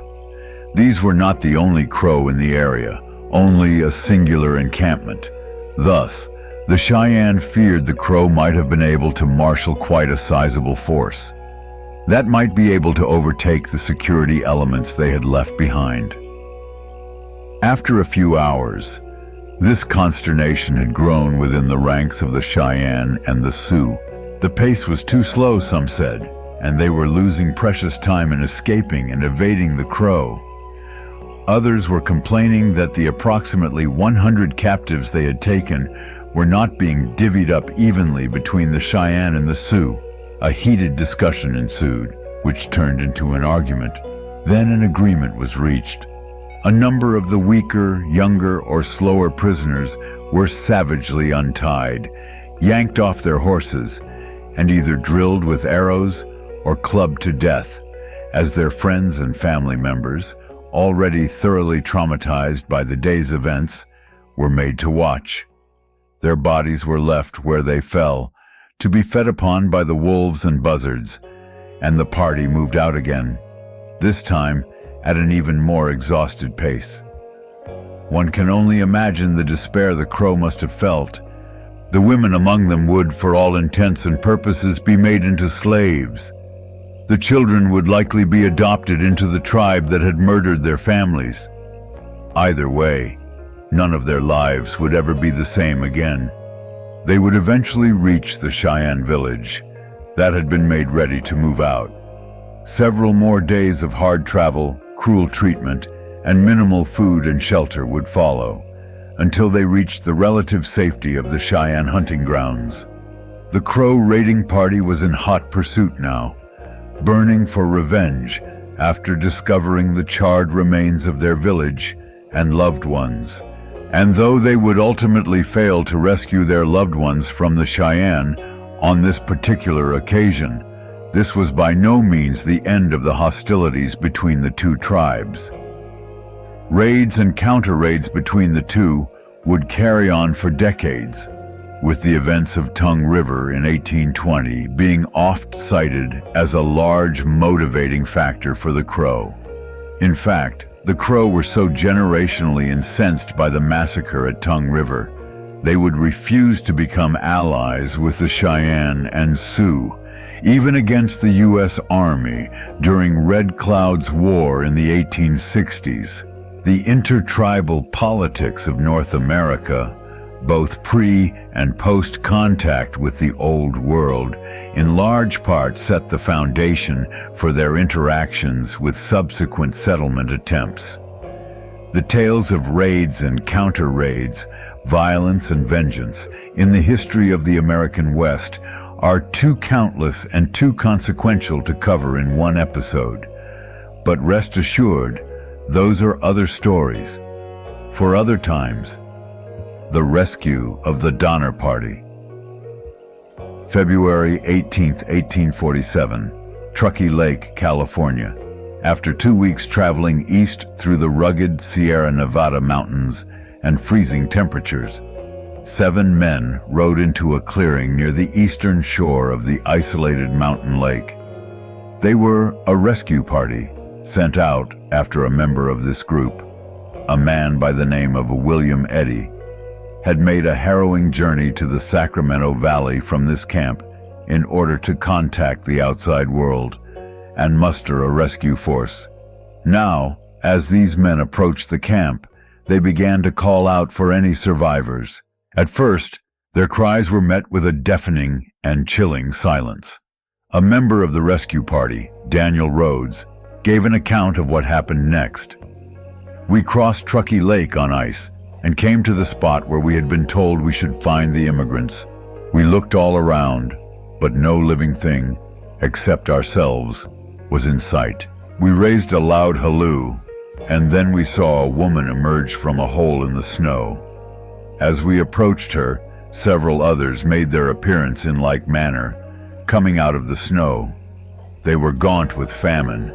These were not the only Crow in the area, only a singular encampment. Thus, the Cheyenne feared the Crow might have been able to marshal quite a sizable force that might be able to overtake the security elements they had left behind. After a few hours, this consternation had grown within the ranks of the Cheyenne and the Sioux. The pace was too slow, some said, and they were losing precious time in escaping and evading the Crow. Others were complaining that the approximately 100 captives they had taken were not being divvied up evenly between the Cheyenne and the Sioux. A heated discussion ensued, which turned into an argument. Then an agreement was reached. A number of the weaker, younger, or slower prisoners were savagely untied, yanked off their horses, and either drilled with arrows or clubbed to death, as their friends and family members, already thoroughly traumatized by the day's events, were made to watch. Their bodies were left where they fell, to be fed upon by the wolves and buzzards, and the party moved out again, this time at an even more exhausted pace. One can only imagine the despair the Crow must have felt. The women among them would, for all intents and purposes, be made into slaves. The children would likely be adopted into the tribe that had murdered their families. Either way, none of their lives would ever be the same again. They would eventually reach the Cheyenne village that had been made ready to move out. Several more days of hard travel, cruel treatment, and minimal food and shelter would follow, until they reached the relative safety of the Cheyenne hunting grounds. The Crow raiding party was in hot pursuit now, burning for revenge after discovering the charred remains of their village and loved ones. And though they would ultimately fail to rescue their loved ones from the Cheyenne on this particular occasion, this was by no means the end of the hostilities between the two tribes. Raids and counter-raids between the two would carry on for decades, with the events of Tongue River in 1820 being oft cited as a large motivating factor for the Crow. In fact, the Crow were so generationally incensed by the massacre at Tongue River, they would refuse to become allies with the Cheyenne and Sioux, even against the U.S. Army during Red Cloud's War in the 1860s. The intertribal politics of North America, both pre- and post-contact with the Old World, in large part set the foundation for their interactions with subsequent settlement attempts. The tales of raids and counter-raids, violence and vengeance in the history of the American West are too countless and too consequential to cover in one episode. But rest assured, those are other stories, for other times. The rescue of the Donner Party. February 18, 1847, Truckee Lake, California. After 2 weeks traveling east through the rugged Sierra Nevada mountains and freezing temperatures, 7 men rode into a clearing near the eastern shore of the isolated mountain lake. They were a rescue party sent out after a member of this group, a man by the name of William Eddy, had made a harrowing journey to the Sacramento Valley from this camp in order to contact the outside world and muster a rescue force. Now, as these men approached the camp, they began to call out for any survivors. At first, their cries were met with a deafening and chilling silence. A member of the rescue party, Daniel Rhodes, gave an account of what happened next. "We crossed Truckee Lake on ice and came to the spot where we had been told we should find the immigrants. We looked all around, but no living thing, except ourselves, was in sight. We raised a loud halloo, and then we saw a woman emerge from a hole in the snow. As we approached her, several others made their appearance in like manner, coming out of the snow. They were gaunt with famine,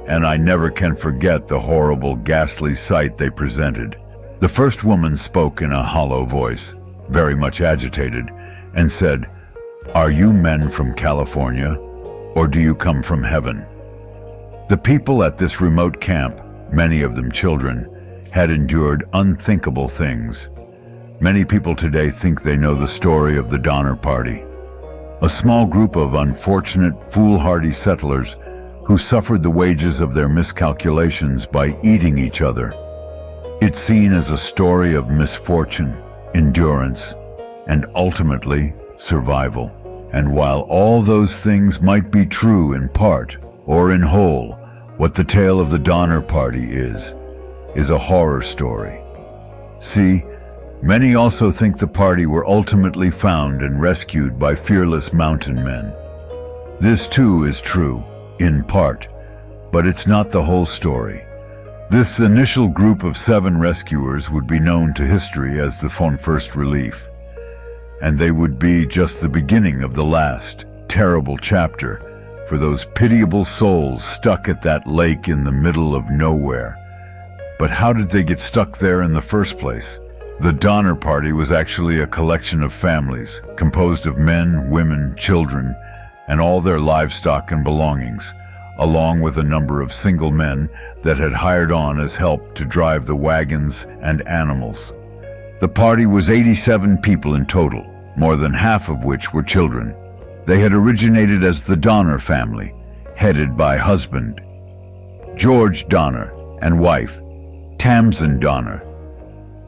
and I never can forget the horrible, ghastly sight they presented. The first woman spoke in a hollow voice, very much agitated, and said, 'Are you men from California, or do you come from heaven?' The people at this remote camp, many of them children, had endured unthinkable things. Many people today think they know the story of the Donner Party, a small group of unfortunate, foolhardy settlers who suffered the wages of their miscalculations by eating each other. It's seen as a story of misfortune, endurance, and ultimately survival. And while all those things might be true in part or in whole, what the tale of the Donner Party is a horror story. See, many also think the party were ultimately found and rescued by fearless mountain men. This too is true, in part, but it's not the whole story. This initial group of 7 rescuers would be known to history as the First Relief, and they would be just the beginning of the last, terrible chapter for those pitiable souls stuck at that lake in the middle of nowhere. But how did they get stuck there in the first place? The Donner Party was actually a collection of families, composed of men, women, children, and all their livestock and belongings, along with a number of single men that had hired on as help to drive the wagons and animals. The party was 87 people in total, more than half of which were children. They had originated as the Donner family, headed by husband George Donner and wife Tamsin Donner.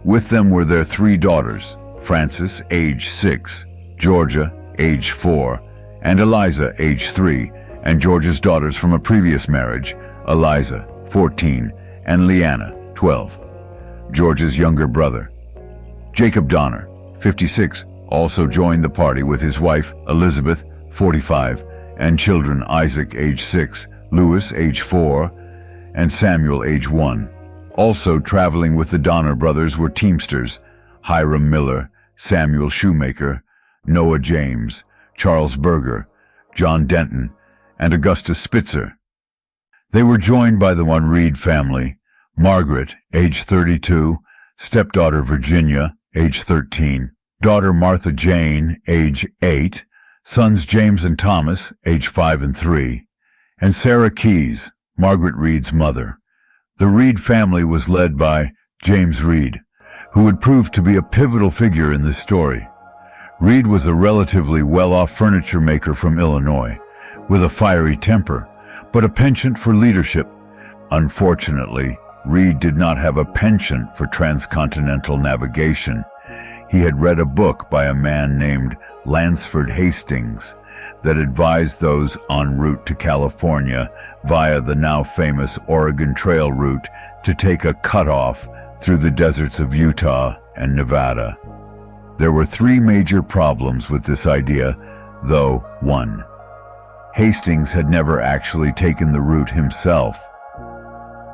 With them were their 3 daughters, Frances, age 6, Georgia, age 4, and Eliza, age 3, and George's daughters from a previous marriage, Eliza, 14, and Leanna, 12. George's younger brother, Jacob Donner, 56, also joined the party with his wife, Elizabeth, 45, and children Isaac, age 6, Louis, age 4, and Samuel, age 1. Also traveling with the Donner brothers were teamsters, Hiram Miller, Samuel Shoemaker, Noah James, Charles Berger, John Denton, and Augustus Spitzer. They were joined by the Reed family, Margaret, age 32, stepdaughter Virginia, age 13, daughter Martha Jane, age 8, sons James and Thomas, age 5 and 3, and Sarah Keyes, Margaret Reed's mother. The Reed family was led by James Reed, who would prove to be a pivotal figure in this story. Reed was a relatively well-off furniture maker from Illinois, with a fiery temper, but a penchant for leadership. Unfortunately, Reed did not have a penchant for transcontinental navigation. He had read a book by a man named Lansford Hastings that advised those en route to California via the now famous Oregon Trail route to take a cutoff through the deserts of Utah and Nevada. There were 3 major problems with this idea, though. 1. Hastings had never actually taken the route himself.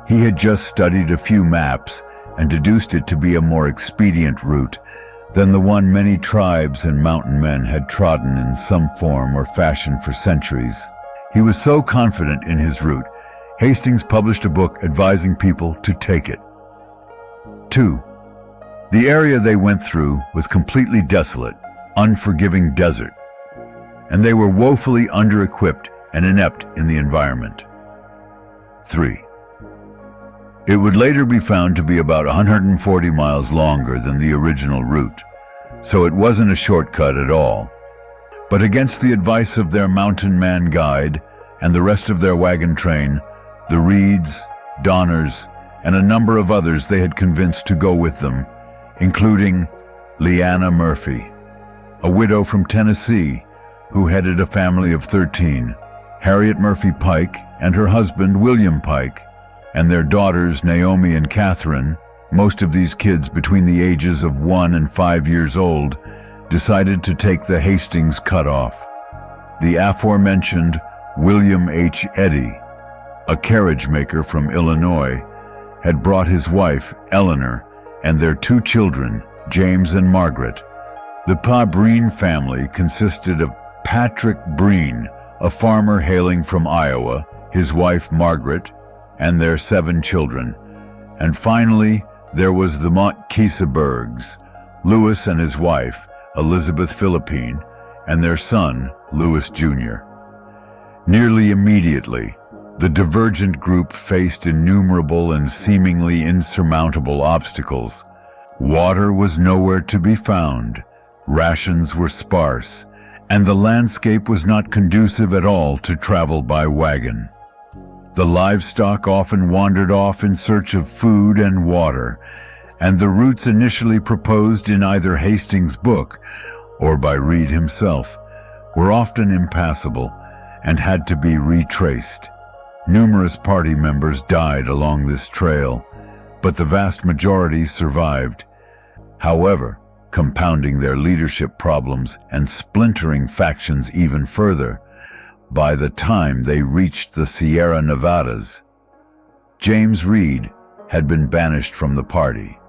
He had just studied a few maps and deduced it to be a more expedient route than the one many tribes and mountain men had trodden in some form or fashion for centuries. He was so confident in his route, Hastings published a book advising people to take it. 2. The area they went through was completely desolate, unforgiving desert, and they were woefully under-equipped and inept in the environment. 3. It would later be found to be about 140 miles longer than the original route, so it wasn't a shortcut at all. But against the advice of their mountain man guide and the rest of their wagon train, the Reeds, Donners, and a number of others they had convinced to go with them, including Leanna Murphy, a widow from Tennessee who headed a family of 13, Harriet Murphy Pike and her husband William Pike, and their daughters Naomi and Catherine, most of these kids between the ages of 1 and 5 years old, decided to take the Hastings cutoff. The aforementioned William H. Eddy, a carriage maker from Illinois, had brought his wife, Eleanor, and their 2 children, James and Margaret. The Pa Breen family consisted of Patrick Breen, a farmer hailing from Iowa, his wife Margaret, and their 7 children. And finally, there was the Montkiesebergs, Louis and his wife, Elizabeth Philippine, and their son, Louis Jr. Nearly immediately, the divergent group faced innumerable and seemingly insurmountable obstacles. Water was nowhere to be found, rations were sparse, and the landscape was not conducive at all to travel by wagon. The livestock often wandered off in search of food and water, and the routes initially proposed in either Hastings' book or by Reed himself were often impassable and had to be retraced. Numerous party members died along this trail, but the vast majority survived. However, compounding their leadership problems and splintering factions even further, by the time they reached the Sierra Nevadas, James Reed had been banished from the party.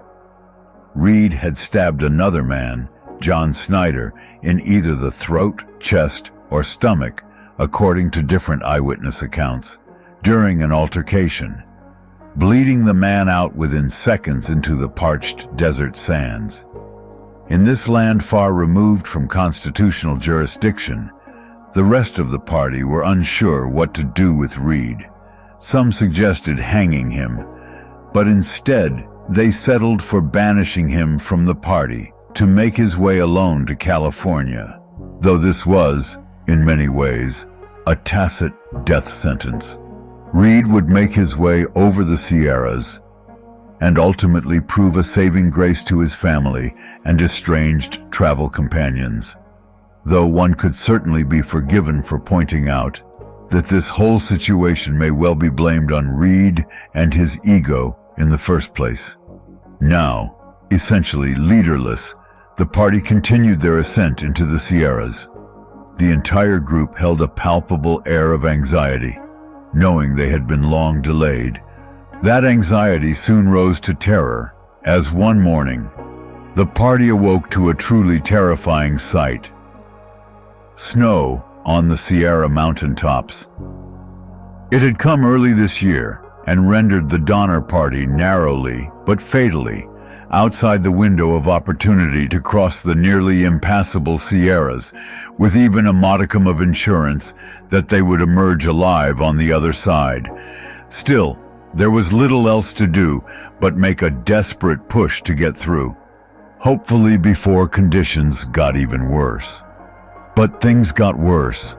Reed had stabbed another man, John Snyder, in either the throat, chest, or stomach, according to different eyewitness accounts, during an altercation, bleeding the man out within seconds into the parched desert sands. In this land far removed from constitutional jurisdiction, the rest of the party were unsure what to do with Reed. Some suggested hanging him, but instead they settled for banishing him from the party to make his way alone to California, though this was, in many ways, a tacit death sentence. Reed would make his way over the Sierras and ultimately prove a saving grace to his family and estranged travel companions, though one could certainly be forgiven for pointing out that this whole situation may well be blamed on Reed and his ego in the first place. Now, essentially leaderless, the party continued their ascent into the Sierras. The entire group held a palpable air of anxiety, knowing they had been long delayed. That anxiety soon rose to terror, as one morning, the party awoke to a truly terrifying sight. Snow on the Sierra mountaintops. It had come early this year and rendered the Donner Party narrowly, but fatally, outside the window of opportunity to cross the nearly impassable Sierras, with even a modicum of insurance that they would emerge alive on the other side. Still, there was little else to do but make a desperate push to get through, hopefully before conditions got even worse. But things got worse.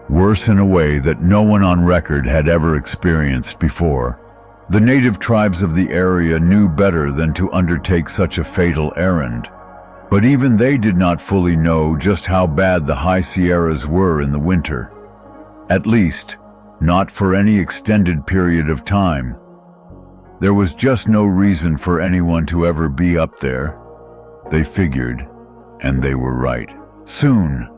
Worse in a way that no one on record had ever experienced before. The native tribes of the area knew better than to undertake such a fatal errand. But even they did not fully know just how bad the high Sierras were in the winter. At least, not for any extended period of time. There was just no reason for anyone to ever be up there. They figured, and they were right. Soon,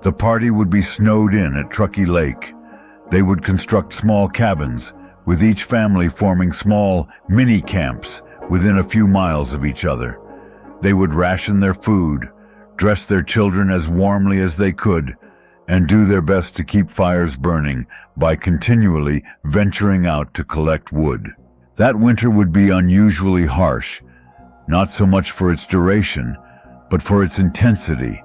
the party would be snowed in at Truckee Lake. They would construct small cabins, with each family forming small mini-camps within a few miles of each other. They would ration their food, dress their children as warmly as they could, and do their best to keep fires burning by continually venturing out to collect wood. That winter would be unusually harsh, not so much for its duration, but for its intensity.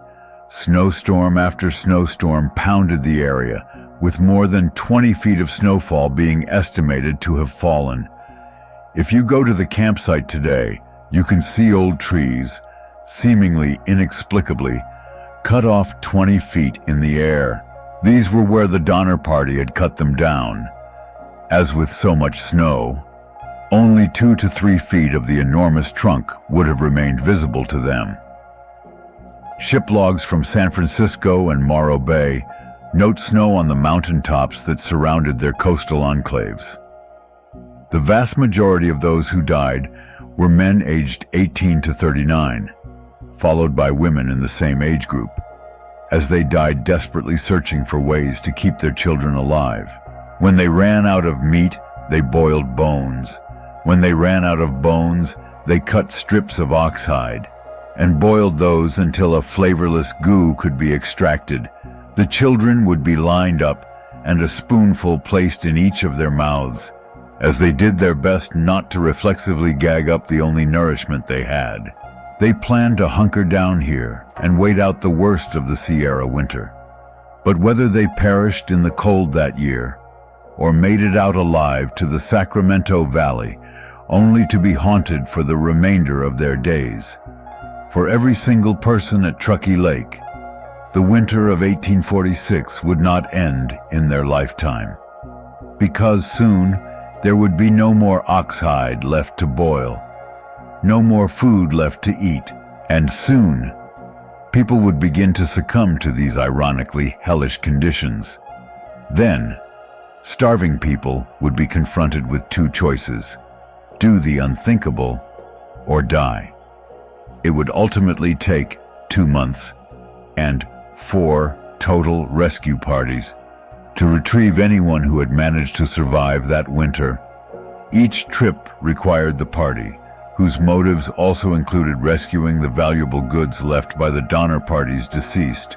Snowstorm after snowstorm pounded the area, with more than 20 feet of snowfall being estimated to have fallen. If you go to the campsite today, you can see old trees, seemingly inexplicably, cut off 20 feet in the air. These were where the Donner Party had cut them down. As with so much snow, only 2 to 3 feet of the enormous trunk would have remained visible to them. Ship logs from San Francisco and Morro Bay note snow on the mountaintops that surrounded their coastal enclaves. The vast majority of those who died were men aged 18 to 39, followed by women in the same age group, as they died desperately searching for ways to keep their children alive. When they ran out of meat, they boiled bones. When they ran out of bones, they cut strips of oxhide and boiled those until a flavorless goo could be extracted. The children would be lined up and a spoonful placed in each of their mouths, as they did their best not to reflexively gag up the only nourishment they had. They planned to hunker down here and wait out the worst of the Sierra winter. But whether they perished in the cold that year or made it out alive to the Sacramento Valley, only to be haunted for the remainder of their days. For every single person at Truckee Lake, the winter of 1846 would not end in their lifetime, because soon there would be no more oxhide left to boil, no more food left to eat, and soon people would begin to succumb to these ironically hellish conditions. Then, starving people would be confronted with two choices: do the unthinkable or die. It would ultimately take 2 months and 4 total rescue parties to retrieve anyone who had managed to survive that winter. Each trip required the party, whose motives also included rescuing the valuable goods left by the Donner Party's deceased,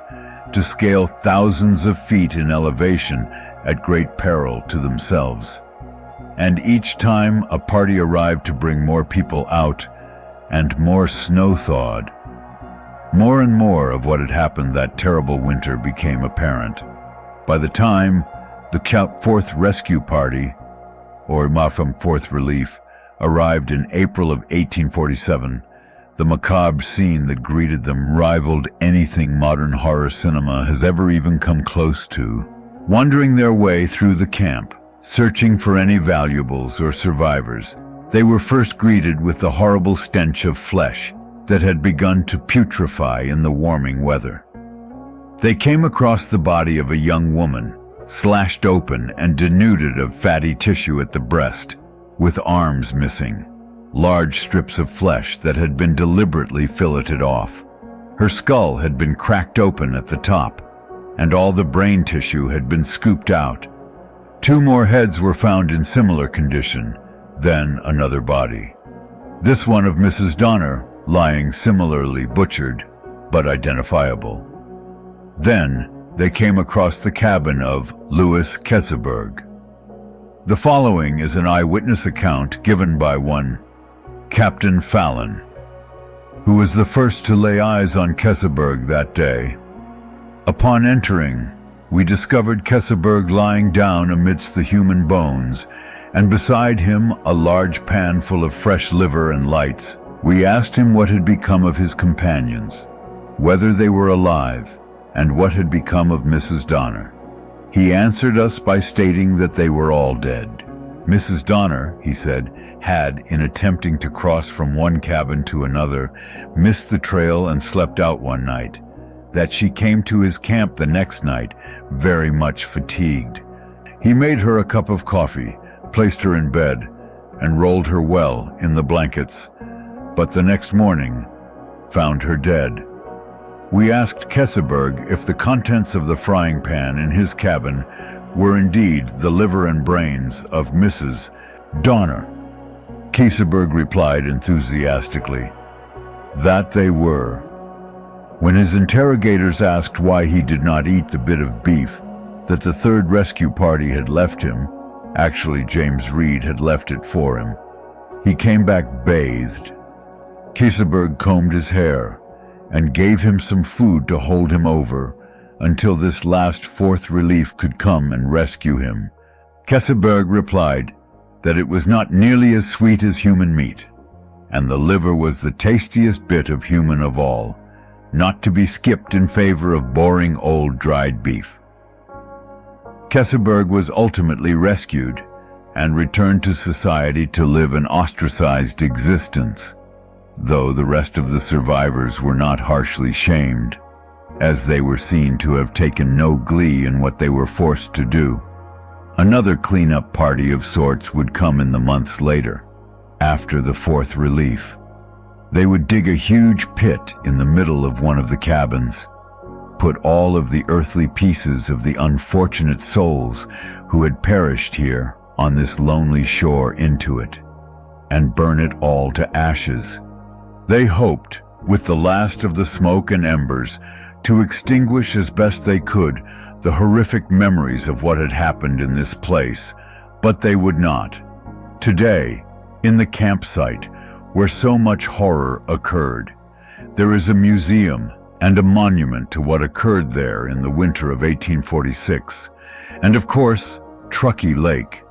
to scale thousands of feet in elevation at great peril to themselves. And each time a party arrived to bring more people out, and more snow thawed, more and more of what had happened that terrible winter became apparent. By the time the Fourth Rescue Party, or Mafam Fourth Relief, arrived in April of 1847, the macabre scene that greeted them rivaled anything modern horror cinema has ever even come close to. Wandering their way through the camp, searching for any valuables or survivors, they were first greeted with the horrible stench of flesh that had begun to putrefy in the warming weather. They came across the body of a young woman, slashed open and denuded of fatty tissue at the breast, with arms missing, large strips of flesh that had been deliberately filleted off. Her skull had been cracked open at the top, and all the brain tissue had been scooped out. 2 more heads were found in similar condition, then another body. This one of Mrs. Donner, lying similarly butchered, but identifiable. Then they came across the cabin of Louis Keseberg. The following is an eyewitness account given by one Captain Fallon, who was the first to lay eyes on Keseberg that day. Upon entering, we discovered Keseberg lying down amidst the human bones, and beside him a large pan full of fresh liver and lights. We asked him what had become of his companions, whether they were alive, and what had become of Mrs. Donner. He answered us by stating that they were all dead. Mrs. Donner, he said, had, in attempting to cross from one cabin to another, missed the trail and slept out one night. That she came to his camp the next night, very much fatigued. He made her a cup of coffee, placed her in bed, and rolled her well in the blankets, but the next morning found her dead. We asked Keseberg if the contents of the frying pan in his cabin were indeed the liver and brains of Mrs. Donner. Keseberg replied enthusiastically that they were. When his interrogators asked why he did not eat the bit of beef that the third rescue party had left him, actually James Reed had left it for him, he came back bathed. Keseberg combed his hair and gave him some food to hold him over until this last fourth relief could come and rescue him. Keseberg replied that it was not nearly as sweet as human meat, and the liver was the tastiest bit of human of all, not to be skipped in favor of boring old dried beef. Keseberg was ultimately rescued and returned to society to live an ostracized existence, though the rest of the survivors were not harshly shamed, as they were seen to have taken no glee in what they were forced to do. Another cleanup party of sorts would come in the months later, after the fourth relief. They would dig a huge pit in the middle of one of the cabins, put all of the earthly pieces of the unfortunate souls who had perished here on this lonely shore into it, and burn it all to ashes. They hoped, with the last of the smoke and embers, to extinguish as best they could the horrific memories of what had happened in this place, but they would not. Today, in the campsite where so much horror occurred, there is a museum and a monument to what occurred there in the winter of 1846, and of course, Truckee Lake,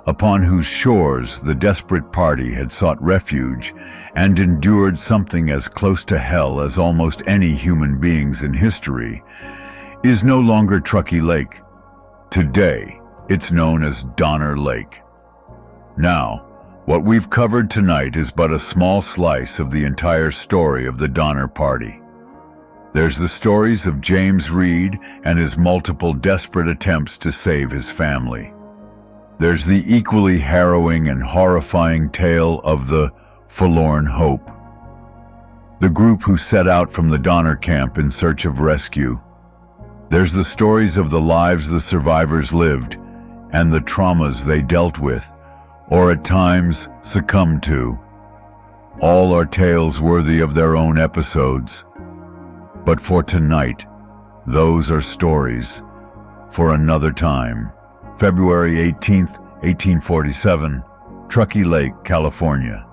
upon whose shores the desperate party had sought refuge and endured something as close to hell as almost any human beings in history, is no longer Truckee Lake. Today, it's known as Donner Lake. Now, what we've covered tonight is but a small slice of the entire story of the Donner Party. There's the stories of James Reed and his multiple desperate attempts to save his family. There's the equally harrowing and horrifying tale of the Forlorn Hope, the group who set out from the Donner Camp in search of rescue. There's the stories of the lives the survivors lived and the traumas they dealt with, or at times succumbed to. All are tales worthy of their own episodes. But for tonight, those are stories for another time. February 18th, 1847, Truckee Lake, California.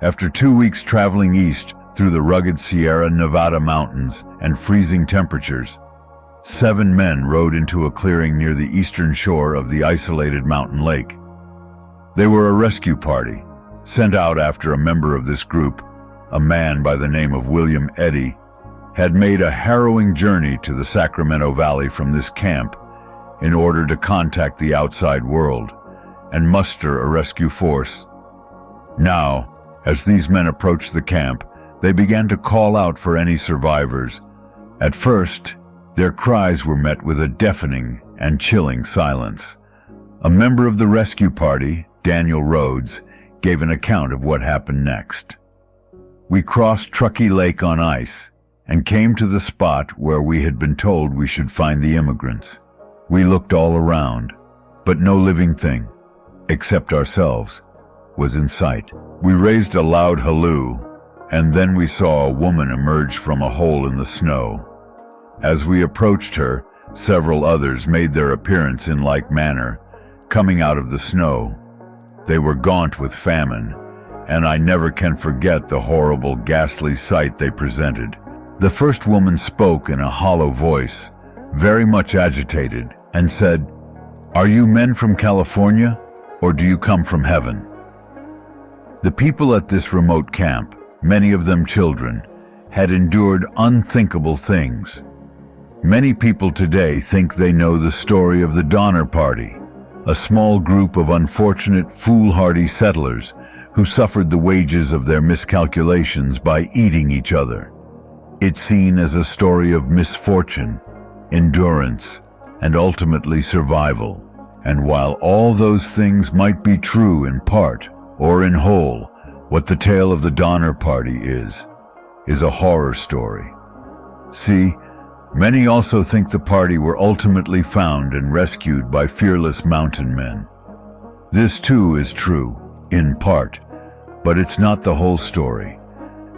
After 2 weeks traveling east through the rugged Sierra Nevada mountains and freezing temperatures, 7 men rode into a clearing near the eastern shore of the isolated mountain lake. They were a rescue party, sent out after a member of this group, a man by the name of William Eddy, had made a harrowing journey to the Sacramento Valley from this camp in order to contact the outside world and muster a rescue force. Now, as these men approached the camp, they began to call out for any survivors. At first, their cries were met with a deafening and chilling silence. A member of the rescue party, Daniel Rhodes, gave an account of what happened next. "We crossed Truckee Lake on ice and came to the spot where we had been told we should find the immigrants. We looked all around, but no living thing, except ourselves, was in sight. We raised a loud halloo, and then we saw a woman emerge from a hole in the snow. As we approached her, several others made their appearance in like manner, coming out of the snow. They were gaunt with famine, and I never can forget the horrible, ghastly sight they presented. The first woman spoke in a hollow voice, very much agitated, and said, 'Are you men from California, or do you come from heaven?' The people at this remote camp, many of them children, had endured unthinkable things. Many people today think they know the story of the Donner Party, a small group of unfortunate, foolhardy settlers who suffered the wages of their miscalculations by eating each other. It's seen as a story of misfortune, endurance, and ultimately survival. And while all those things might be true in part or in whole, what the tale of the Donner Party is a horror story. See, many also think the party were ultimately found and rescued by fearless mountain men. This too is true, in part, but it's not the whole story.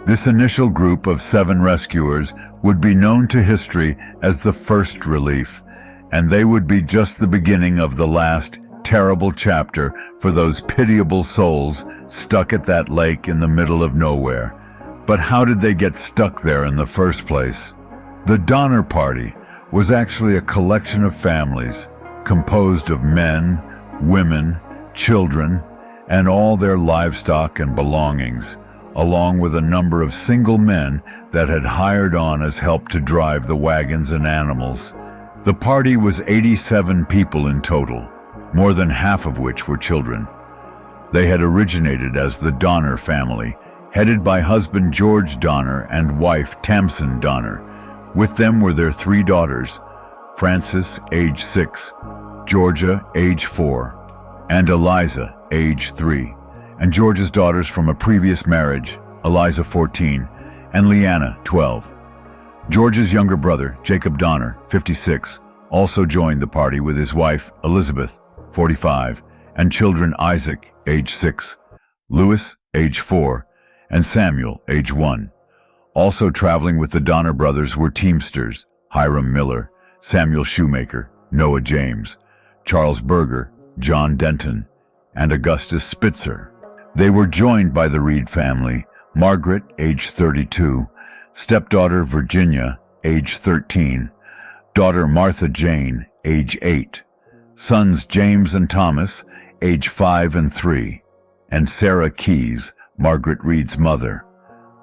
This initial group of 7 rescuers would be known to history as the First Relief, and they would be just the beginning of the last terrible chapter for those pitiable souls stuck at that lake in the middle of nowhere. But how did they get stuck there in the first place? The Donner Party was actually a collection of families composed of men, women, children, and all their livestock and belongings, along with a number of single men that had hired on as help to drive the wagons and animals. The party was 87 people in total, more than half of which were children. They had originated as the Donner family, headed by husband George Donner and wife Tamsin Donner. With them were their 3 daughters, Frances, age 6, Georgia, age 4, and Eliza, age 3, and George's daughters from a previous marriage, Eliza, 14, and Leanna, 12. George's younger brother, Jacob Donner, 56, also joined the party with his wife, Elizabeth, 45, and children Isaac, age 6, Louis, age 4, and Samuel, age 1. Also traveling with the Donner brothers were teamsters, Hiram Miller, Samuel Shoemaker, Noah James, Charles Berger, John Denton, and Augustus Spitzer. They were joined by the Reed family, Margaret, age 32, stepdaughter Virginia, age 13, daughter Martha Jane, age 8, sons James and Thomas, age 5 and 3, and Sarah Keyes, Margaret Reed's mother.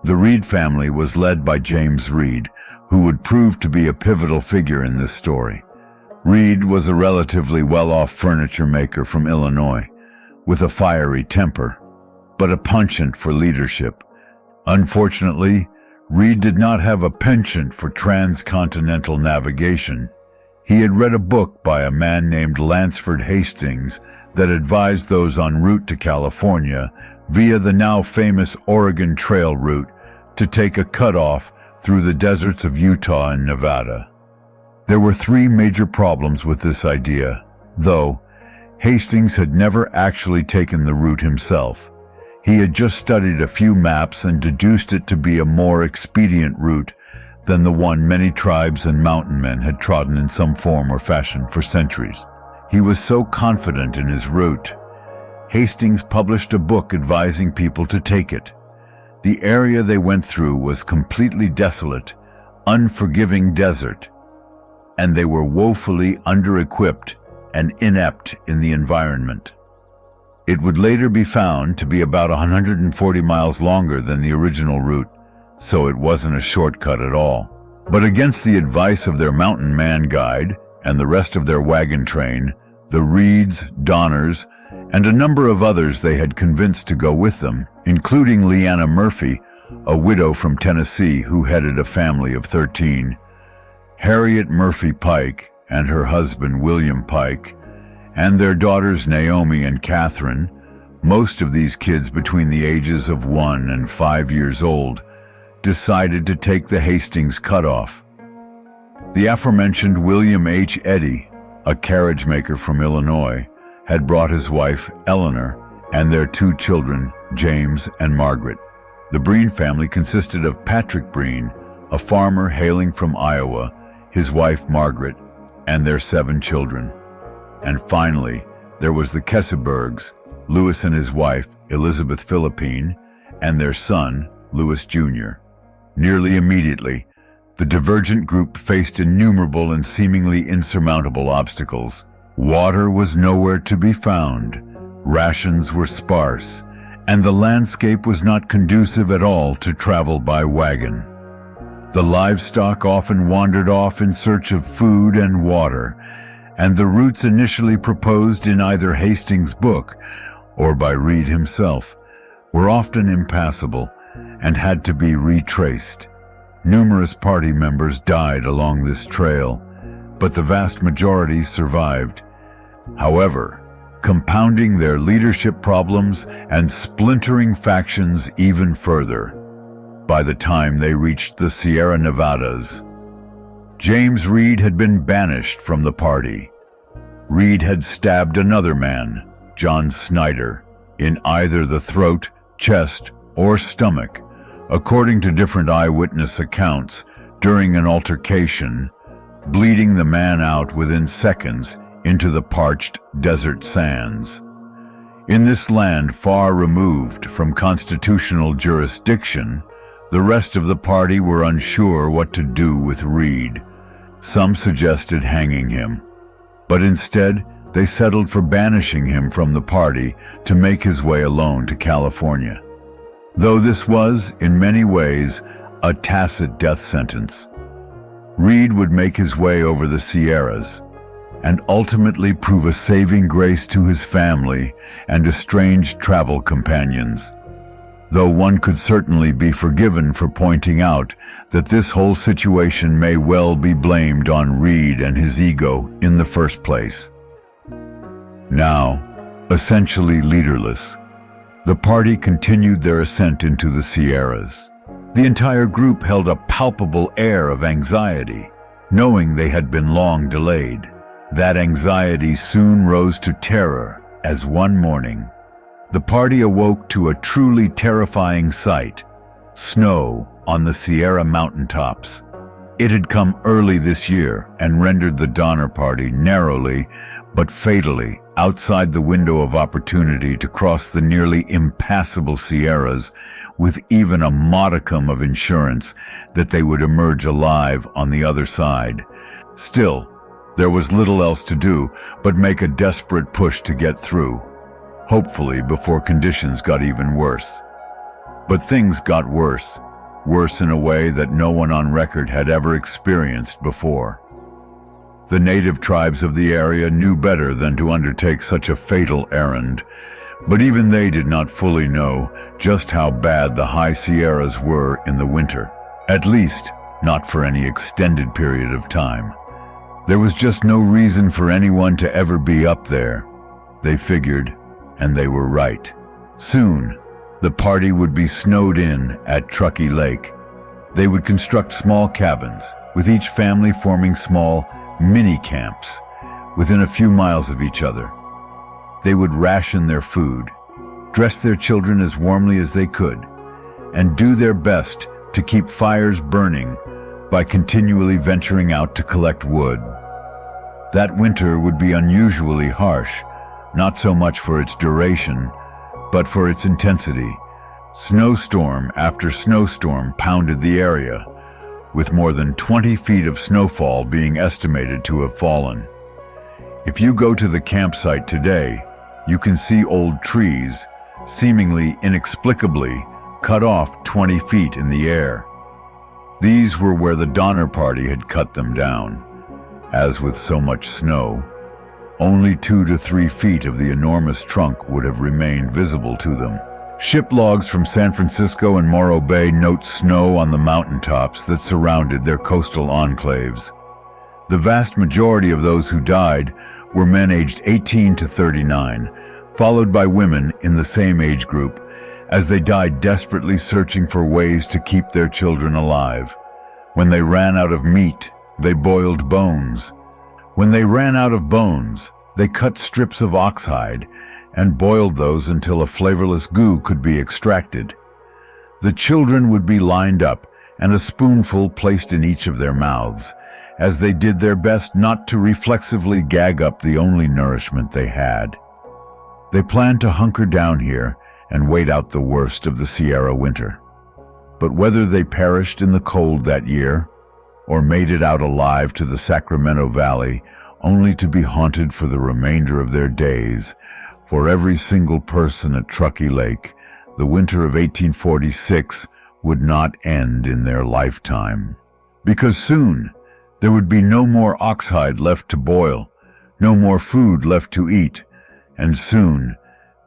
The Reed family was led by James Reed, who would prove to be a pivotal figure in this story. Reed was a relatively well-off furniture maker from Illinois, with a fiery temper, but a penchant for leadership. Unfortunately, Reed did not have a penchant for transcontinental navigation. He had read a book by a man named Lansford Hastings that advised those en route to California via the now famous Oregon Trail route to take a cutoff through the deserts of Utah and Nevada. There were three major problems with this idea, though Hastings had never actually taken the route himself. He had just studied a few maps and deduced it to be a more expedient route than the one many tribes and mountain men had trodden in some form or fashion for centuries. He was so confident in his route, Hastings published a book advising people to take it. The area they went through was completely desolate, unforgiving desert, and they were woefully under-equipped and inept in the environment. It would later be found to be about 140 miles longer than the original route, so it wasn't a shortcut at all. But against the advice of their mountain man guide and the rest of their wagon train, the Reeds, Donners, and a number of others they had convinced to go with them, including Leanna Murphy, a widow from Tennessee who headed a family of 13, Harriet Murphy Pike and her husband William Pike, and their daughters Naomi and Catherine, most of these kids between the ages of 1 and 5 years old, decided to take the Hastings cutoff. The aforementioned William H. Eddy, a carriage maker from Illinois, had brought his wife Eleanor and their 2 children, James and Margaret. The Breen family consisted of Patrick Breen, a farmer hailing from Iowa, his wife Margaret, and their 7 children. And finally, there was the Kessebergs, Louis and his wife, Elizabeth Philippine, and their son, Louis Jr. Nearly immediately, the divergent group faced innumerable and seemingly insurmountable obstacles. Water was nowhere to be found, rations were sparse, and the landscape was not conducive at all to travel by wagon. The livestock often wandered off in search of food and water, and the routes initially proposed in either Hastings' book or by Reed himself were often impassable and had to be retraced. Numerous party members died along this trail, but the vast majority survived. However, compounding their leadership problems and splintering factions even further, by the time they reached the Sierra Nevadas, James Reed had been banished from the party. Reed had stabbed another man, John Snyder, in either the throat, chest, or stomach, according to different eyewitness accounts, during an altercation, bleeding the man out within seconds into the parched desert sands. In this land far removed from constitutional jurisdiction, the rest of the party were unsure what to do with Reed. Some suggested hanging him, but instead they settled for banishing him from the party to make his way alone to California. Though this was, in many ways, a tacit death sentence, Reed would make his way over the Sierras and ultimately prove a saving grace to his family and estranged travel companions, though one could certainly be forgiven for pointing out that this whole situation may well be blamed on Reed and his ego in the first place. Now, essentially leaderless, the party continued their ascent into the Sierras. The entire group held a palpable air of anxiety, knowing they had been long delayed. That anxiety soon rose to terror as one morning, the party awoke to a truly terrifying sight: snow on the Sierra mountaintops. It had come early this year and rendered the Donner Party narrowly but fatally outside the window of opportunity to cross the nearly impassable Sierras with even a modicum of insurance that they would emerge alive on the other side. Still, there was little else to do but make a desperate push to get through, hopefully before conditions got even worse. But things got worse in a way that no one on record had ever experienced before. The native tribes of the area knew better than to undertake such a fatal errand, but even they did not fully know just how bad the high Sierras were in the winter. At least, not for any extended period of time. There was just no reason for anyone to ever be up there. They figured, and they were right. Soon, the party would be snowed in at Truckee Lake. They would construct small cabins, with each family forming small mini-camps within a few miles of each other. They would ration their food, dress their children as warmly as they could, and do their best to keep fires burning by continually venturing out to collect wood. That winter would be unusually harsh, not so much for its duration, but for its intensity. Snowstorm after snowstorm pounded the area, with more than 20 feet of snowfall being estimated to have fallen. If you go to the campsite today, you can see old trees, seemingly inexplicably, cut off 20 feet in the air. These were where the Donner Party had cut them down. As with so much snow, only 2 to 3 feet of the enormous trunk would have remained visible to them. Ship logs from San Francisco and Morro Bay note snow on the mountaintops that surrounded their coastal enclaves. The vast majority of those who died were men aged 18 to 39, followed by women in the same age group, as they died desperately searching for ways to keep their children alive. When they ran out of meat, they boiled bones. When they ran out of bones, they cut strips of oxhide and boiled those until a flavorless goo could be extracted. The children would be lined up and a spoonful placed in each of their mouths, as they did their best not to reflexively gag up the only nourishment they had. They planned to hunker down here and wait out the worst of the Sierra winter. But whether they perished in the cold that year, or made it out alive to the Sacramento Valley, only to be haunted for the remainder of their days, for every single person at Truckee Lake, the winter of 1846 would not end in their lifetime. Because soon, there would be no more oxhide left to boil, no more food left to eat, and soon,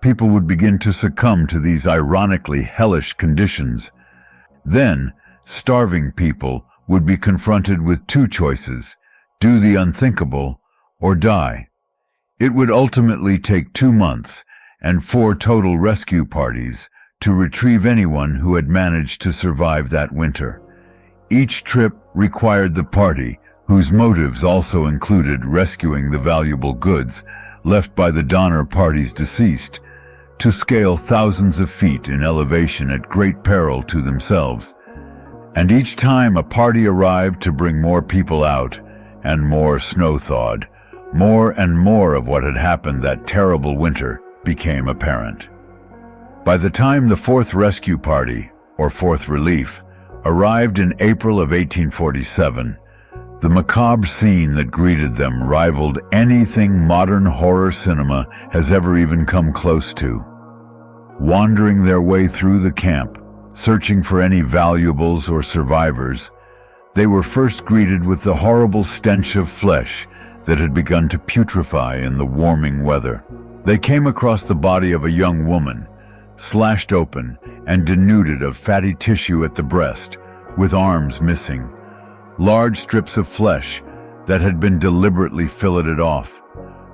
people would begin to succumb to these ironically hellish conditions. Then, starving people would be confronted with 2 choices: do the unthinkable or die. It would ultimately take 2 months and 4 total rescue parties to retrieve anyone who had managed to survive that winter. Each trip required the party, whose motives also included rescuing the valuable goods left by the Donner Party's deceased, to scale thousands of feet in elevation at great peril to themselves. And each time a party arrived to bring more people out, and more snow thawed, more and more of what had happened that terrible winter became apparent. By the time the 4th Rescue Party, or 4th Relief, arrived in April of 1847, the macabre scene that greeted them rivaled anything modern horror cinema has ever even come close to. Wandering their way through the camp, searching for any valuables or survivors, they were first greeted with the horrible stench of flesh that had begun to putrefy in the warming weather. They came across the body of a young woman, slashed open and denuded of fatty tissue at the breast, with arms missing, large strips of flesh that had been deliberately filleted off.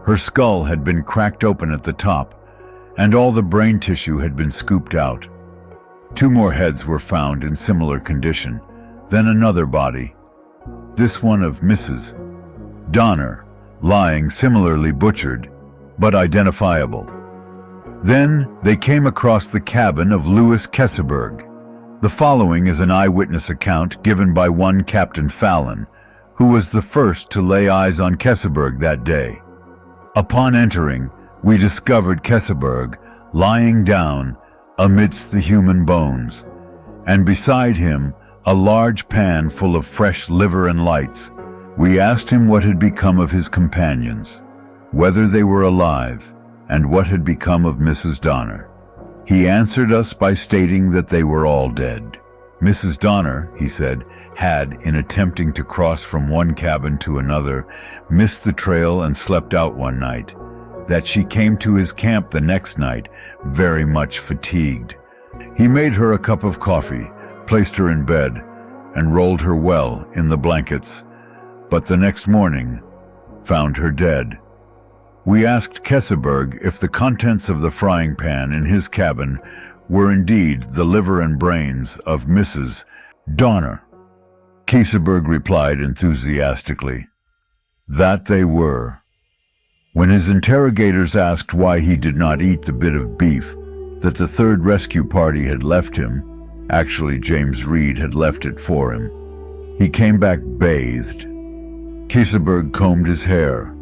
Her skull had been cracked open at the top, and all the brain tissue had been scooped out. 2 more heads were found in similar condition, then another body, this one of Mrs. Donner, lying similarly butchered, but identifiable. Then they came across the cabin of Louis Keseberg. The following is an eyewitness account given by one Captain Fallon, who was the first to lay eyes on Keseberg that day. Upon entering, we discovered Keseberg lying down amidst the human bones, and beside him a large pan full of fresh liver and lights. We asked him what had become of his companions, whether they were alive, and what had become of Mrs. Donner. He answered us by stating that they were all dead. Mrs. Donner, he said, had, in attempting to cross from one cabin to another, missed the trail and slept out one night, that she came to his camp the next night, very much fatigued. He made her a cup of coffee, placed her in bed, and rolled her well in the blankets, but the next morning found her dead. We asked Keseberg if the contents of the frying pan in his cabin were indeed the liver and brains of Mrs. Donner. Keseberg replied enthusiastically that they were. When his interrogators asked why he did not eat the bit of beef that the third rescue party had left him, actually James Reed had left it for him, he came back bathed. Keseberg combed his hair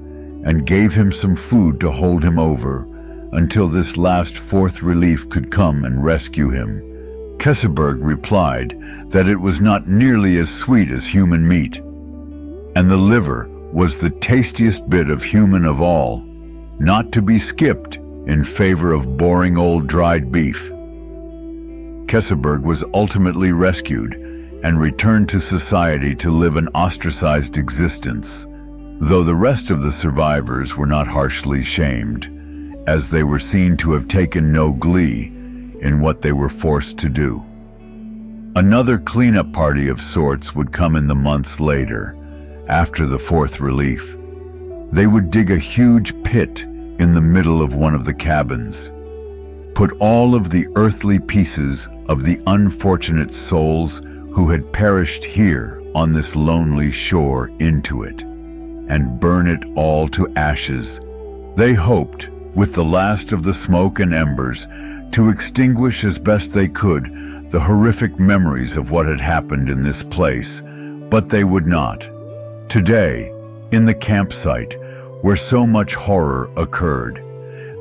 and gave him some food to hold him over until this last fourth relief could come and rescue him. Keseberg replied that it was not nearly as sweet as human meat, and the liver was the tastiest bit of human of all, not to be skipped in favor of boring old dried beef. Keseberg was ultimately rescued and returned to society to live an ostracized existence, though the rest of the survivors were not harshly shamed, as they were seen to have taken no glee in what they were forced to do. Another cleanup party of sorts would come in the months later, after the fourth relief. They would dig a huge pit in the middle of one of the cabins, put all of the earthly pieces of the unfortunate souls who had perished here on this lonely shore into it, and burn it all to ashes. They hoped, with the last of the smoke and embers, to extinguish as best they could the horrific memories of what had happened in this place, but they would not. Today, in the campsite where so much horror occurred,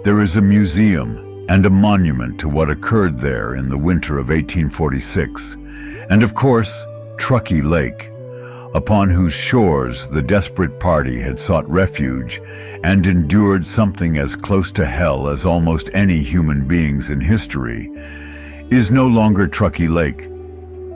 there is a museum and a monument to what occurred there in the winter of 1846, and of course, Truckee Lake, upon whose shores the desperate party had sought refuge and endured something as close to hell as almost any human beings in history, is no longer Truckee Lake.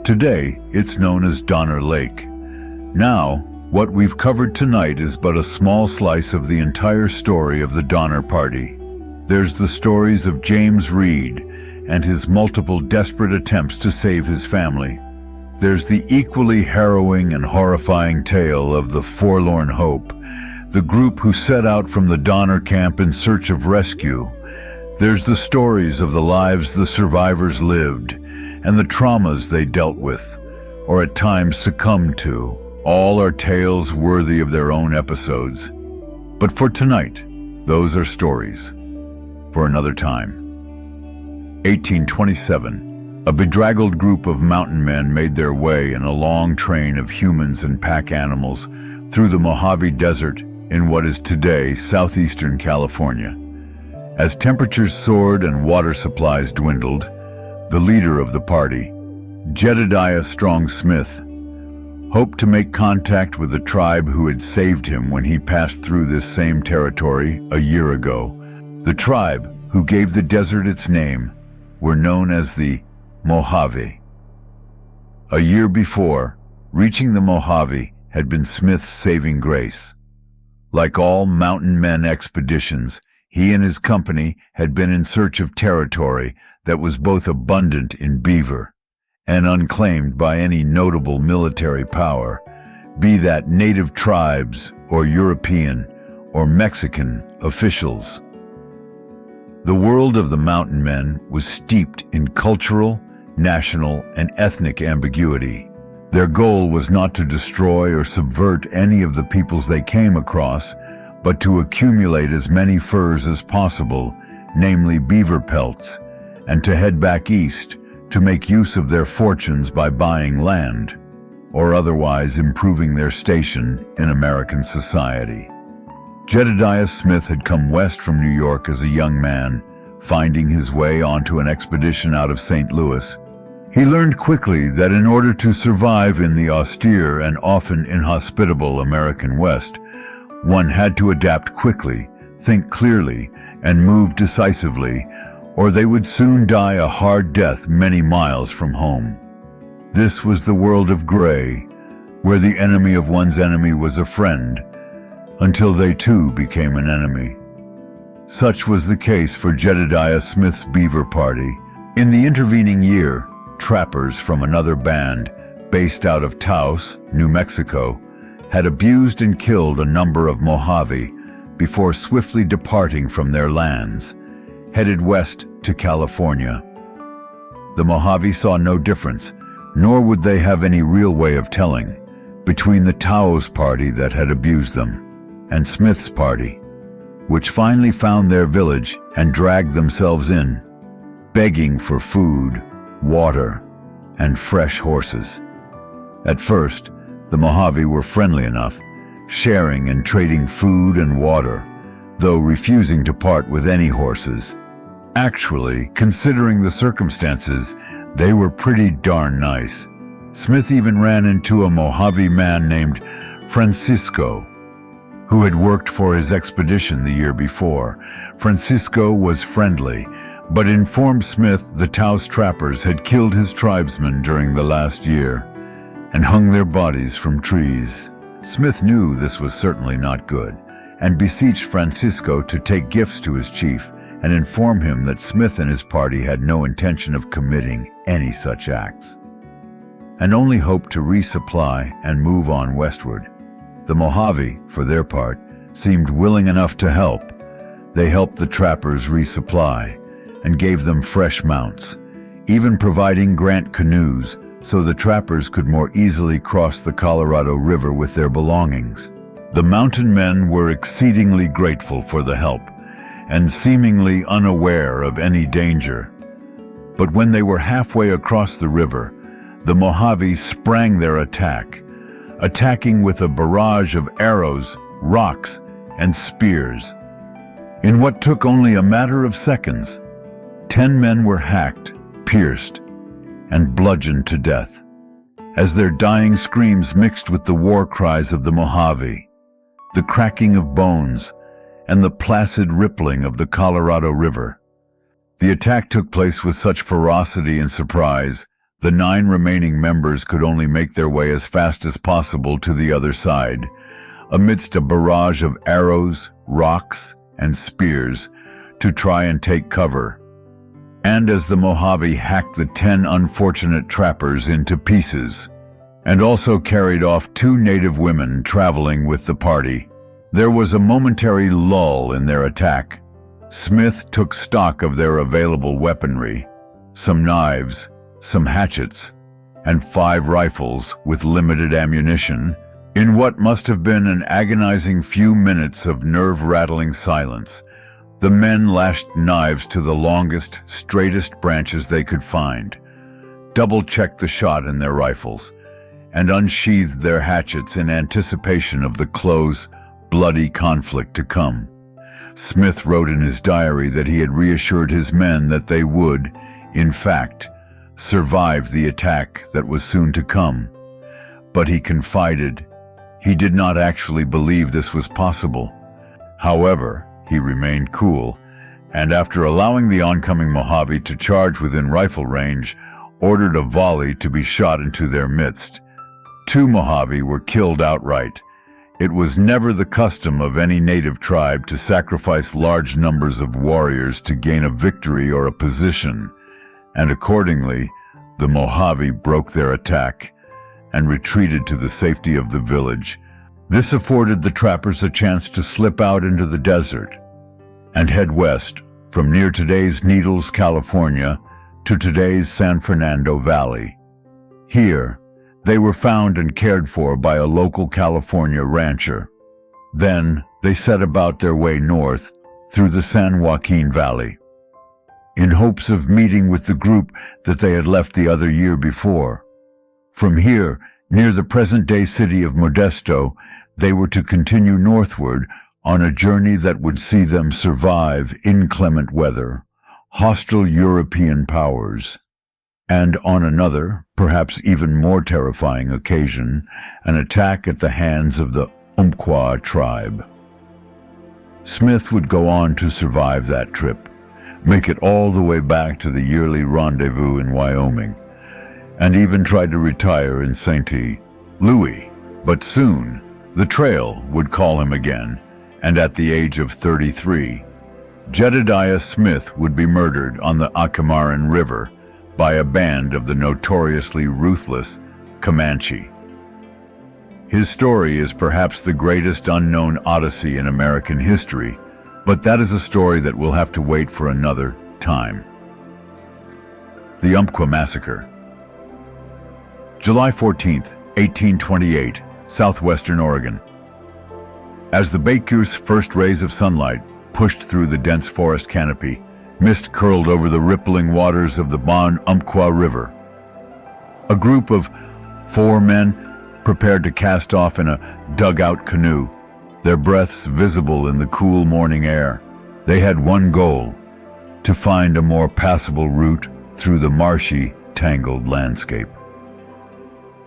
Today, it's known as Donner Lake. Now, what we've covered tonight is but a small slice of the entire story of the Donner Party. There's the stories of James Reed and his multiple desperate attempts to save his family. There's the equally harrowing and horrifying tale of the Forlorn Hope, the group who set out from the Donner camp in search of rescue. There's the stories of the lives the survivors lived and the traumas they dealt with, or at times succumbed to. All are tales worthy of their own episodes. But for tonight, those are stories for another time. 1827. A bedraggled group of mountain men made their way in a long train of humans and pack animals through the Mojave Desert in what is today southeastern California. As temperatures soared and water supplies dwindled, the leader of the party, Jedediah Strong Smith, hoped to make contact with the tribe who had saved him when he passed through this same territory a year ago. The tribe, who gave the desert its name, were known as the Mojave. A year before, reaching the Mojave had been Smith's saving grace. Like all mountain men expeditions, he and his company had been in search of territory that was both abundant in beaver and unclaimed by any notable military power, be that native tribes or European or Mexican officials. The world of the mountain men was steeped in cultural, national, and ethnic ambiguity. Their goal was not to destroy or subvert any of the peoples they came across, but to accumulate as many furs as possible, namely beaver pelts, and to head back east to make use of their fortunes by buying land, or otherwise improving their station in American society. Jedediah Smith had come west from New York as a young man, finding his way onto an expedition out of St. Louis. He learned quickly that in order to survive in the austere and often inhospitable American West, one had to adapt quickly, think clearly, and move decisively, or they would soon die a hard death many miles from home. This was the world of gray, where the enemy of one's enemy was a friend, until they too became an enemy. Such was the case for Jedediah Smith's beaver party. In the intervening year, trappers from another band, based out of Taos, New Mexico, had abused and killed a number of Mojave before swiftly departing from their lands, headed west to California. The Mojave saw no difference, nor would they have any real way of telling, between the Taos party that had abused them and Smith's party, which finally found their village and dragged themselves in, begging for food, water, and fresh horses. At first, the Mojave were friendly enough, sharing and trading food and water, though refusing to part with any horses. Actually, considering the circumstances, they were pretty darn nice. Smith even ran into a Mojave man named Francisco, who had worked for his expedition the year before. Francisco was friendly, but informed Smith the Taos trappers had killed his tribesmen during the last year and hung their bodies from trees. Smith knew this was certainly not good, and beseeched Francisco to take gifts to his chief and inform him that Smith and his party had no intention of committing any such acts, and only hoped to resupply and move on westward. The Mojave, for their part, seemed willing enough to help. They helped the trappers resupply and gave them fresh mounts, even providing Grant canoes so the trappers could more easily cross the Colorado River with their belongings. The mountain men were exceedingly grateful for the help and seemingly unaware of any danger. But when they were halfway across the river, the Mojave sprang their attack, attacking with a barrage of arrows, rocks, and spears. In what took only a matter of seconds, 10 men were hacked, pierced, and bludgeoned to death, as their dying screams mixed with the war cries of the Mojave, the cracking of bones, and the placid rippling of the Colorado River. The attack took place with such ferocity and surprise, the 9 remaining members could only make their way as fast as possible to the other side, amidst a barrage of arrows, rocks, and spears, to try and take cover. And as the Mojave hacked the 10 unfortunate trappers into pieces, and also carried off 2 native women traveling with the party, there was a momentary lull in their attack. Smith took stock of their available weaponry, some knives, some hatchets, and 5 rifles with limited ammunition. In what must have been an agonizing few minutes of nerve-rattling silence, the men lashed knives to the longest, straightest branches they could find, double-checked the shot in their rifles, and unsheathed their hatchets in anticipation of the close, bloody conflict to come. Smith wrote in his diary that he had reassured his men that they would, in fact, survive the attack that was soon to come. But he confided he did not actually believe this was possible. However, he remained cool, and after allowing the oncoming Mojave to charge within rifle range, ordered a volley to be shot into their midst. 2 Mojave were killed outright. It was never the custom of any native tribe to sacrifice large numbers of warriors to gain a victory or a position, and accordingly, the Mojave broke their attack and retreated to the safety of the village. This afforded the trappers a chance to slip out into the desert and head west from near today's Needles, California, to today's San Fernando Valley. Here, they were found and cared for by a local California rancher. Then, they set about their way north through the San Joaquin Valley, in hopes of meeting with the group that they had left the other year before. From here, near the present-day city of Modesto, they were to continue northward on a journey that would see them survive inclement weather, hostile European powers, and on another, perhaps even more terrifying occasion, an attack at the hands of the Umpqua tribe. Smith would go on to survive that trip, make it all the way back to the yearly rendezvous in Wyoming, and even tried to retire in St. Louis. But soon, the trail would call him again, and at the age of 33, Jedediah Smith would be murdered on the Acamaran River by a band of the notoriously ruthless Comanche. His story is perhaps the greatest unknown odyssey in American history, but that is a story that will have to wait for another time. The Umpqua Massacre. July 14th, 1828, southwestern Oregon. As the baked goose first rays of sunlight pushed through the dense forest canopy, mist curled over the rippling waters of the Bon Umpqua River. A group of 4 men prepared to cast off in a dugout canoe, their breaths visible in the cool morning air. They had one goal: to find a more passable route through the marshy, tangled landscape.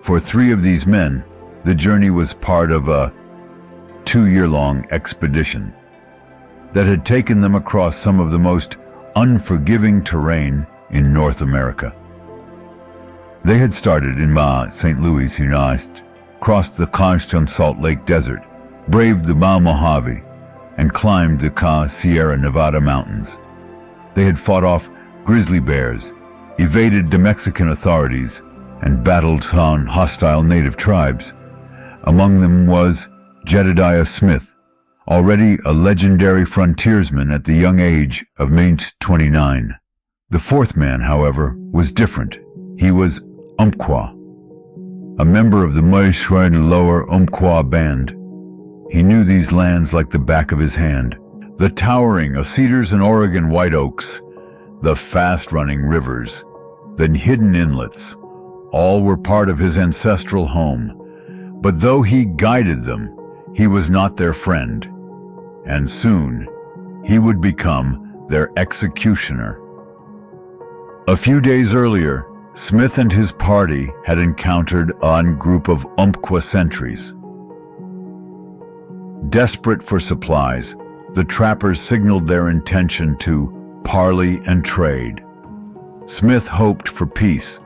For 3 of these men, the journey was part of a 2-year-long expedition that had taken them across some of the most unforgiving terrain in North America. They had started in St. Louis, United, crossed the Constant Salt Lake Desert, braved the Mojave, and climbed the Sierra Nevada mountains. They had fought off grizzly bears, evaded the Mexican authorities, and battled on hostile native tribes. Among them was Jedediah Smith, already a legendary frontiersman at the young age of 29. The 4th man, however, was different. He was Umpqua, a member of the Moishwan Lower Umpqua Band. He knew these lands like the back of his hand. The towering cedars and Oregon white oaks, the fast-running rivers, the hidden inlets, all were part of his ancestral home. But though he guided them, he was not their friend, and soon he would become their executioner. A few days earlier, Smith and his party had encountered a group of Umpqua sentries. Desperate for supplies, the trappers signaled their intention to parley and trade. Smith hoped for peace,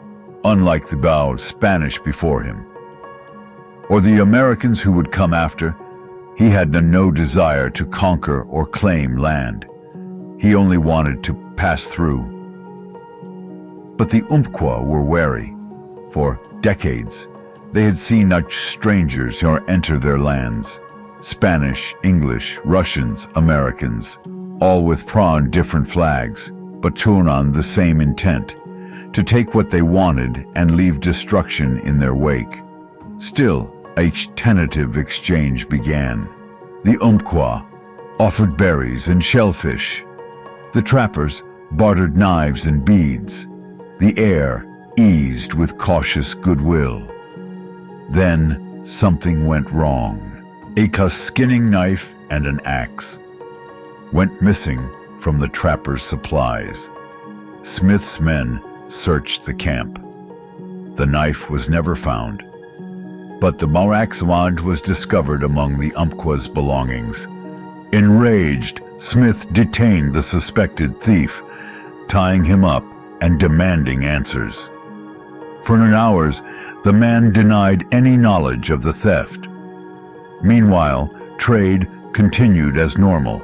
unlike the Spanish before him, or the Americans who would come after. He had no desire to conquer or claim land. He only wanted to pass through. But the Umpqua were wary. For decades, they had seen not strangers enter their lands. Spanish, English, Russians, Americans, all with different flags, but tune on the same intent: to take what they wanted and leave destruction in their wake. Still, a tentative exchange began. The Umpqua offered berries and shellfish. The trappers bartered knives and beads. The air eased with cautious goodwill. Then something went wrong. A skinning knife and an axe went missing from the trappers' supplies. Smith's men searched the camp. The knife was never found, but the axe was discovered among the Umpqua's belongings. Enraged, Smith detained the suspected thief, tying him up and demanding answers. For hours, the man denied any knowledge of the theft. Meanwhile, trade continued as normal,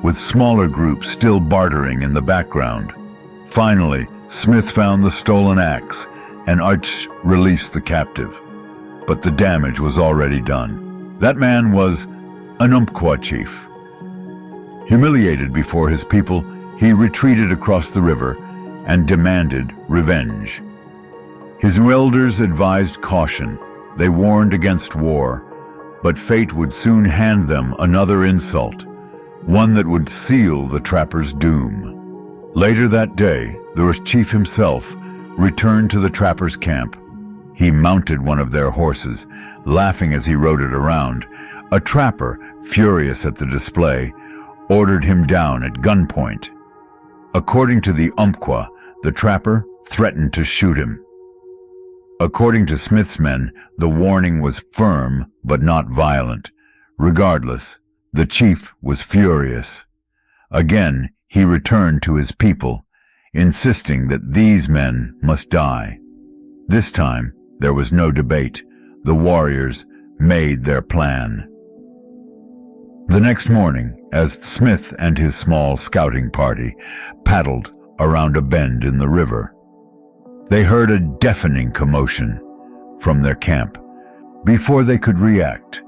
with smaller groups still bartering in the background. Finally, Smith found the stolen axe and released the captive. But the damage was already done. That man was an Umpqua chief. Humiliated before his people, he retreated across the river and demanded revenge. His elders advised caution. They warned against war, but fate would soon hand them another insult, one that would seal the trappers' doom. Later that day, the chief himself returned to the trappers' camp. He mounted one of their horses, laughing as he rode it around. A trapper, furious at the display, ordered him down at gunpoint. According to the Umpqua, the trapper threatened to shoot him. According to Smith's men, the warning was firm but not violent. Regardless, the chief was furious. Again, he returned to his people, insisting that these men must die. This time, there was no debate. The warriors made their plan. The next morning, as Smith and his small scouting party paddled around a bend in the river, they heard a deafening commotion. from their camp. Before they could react,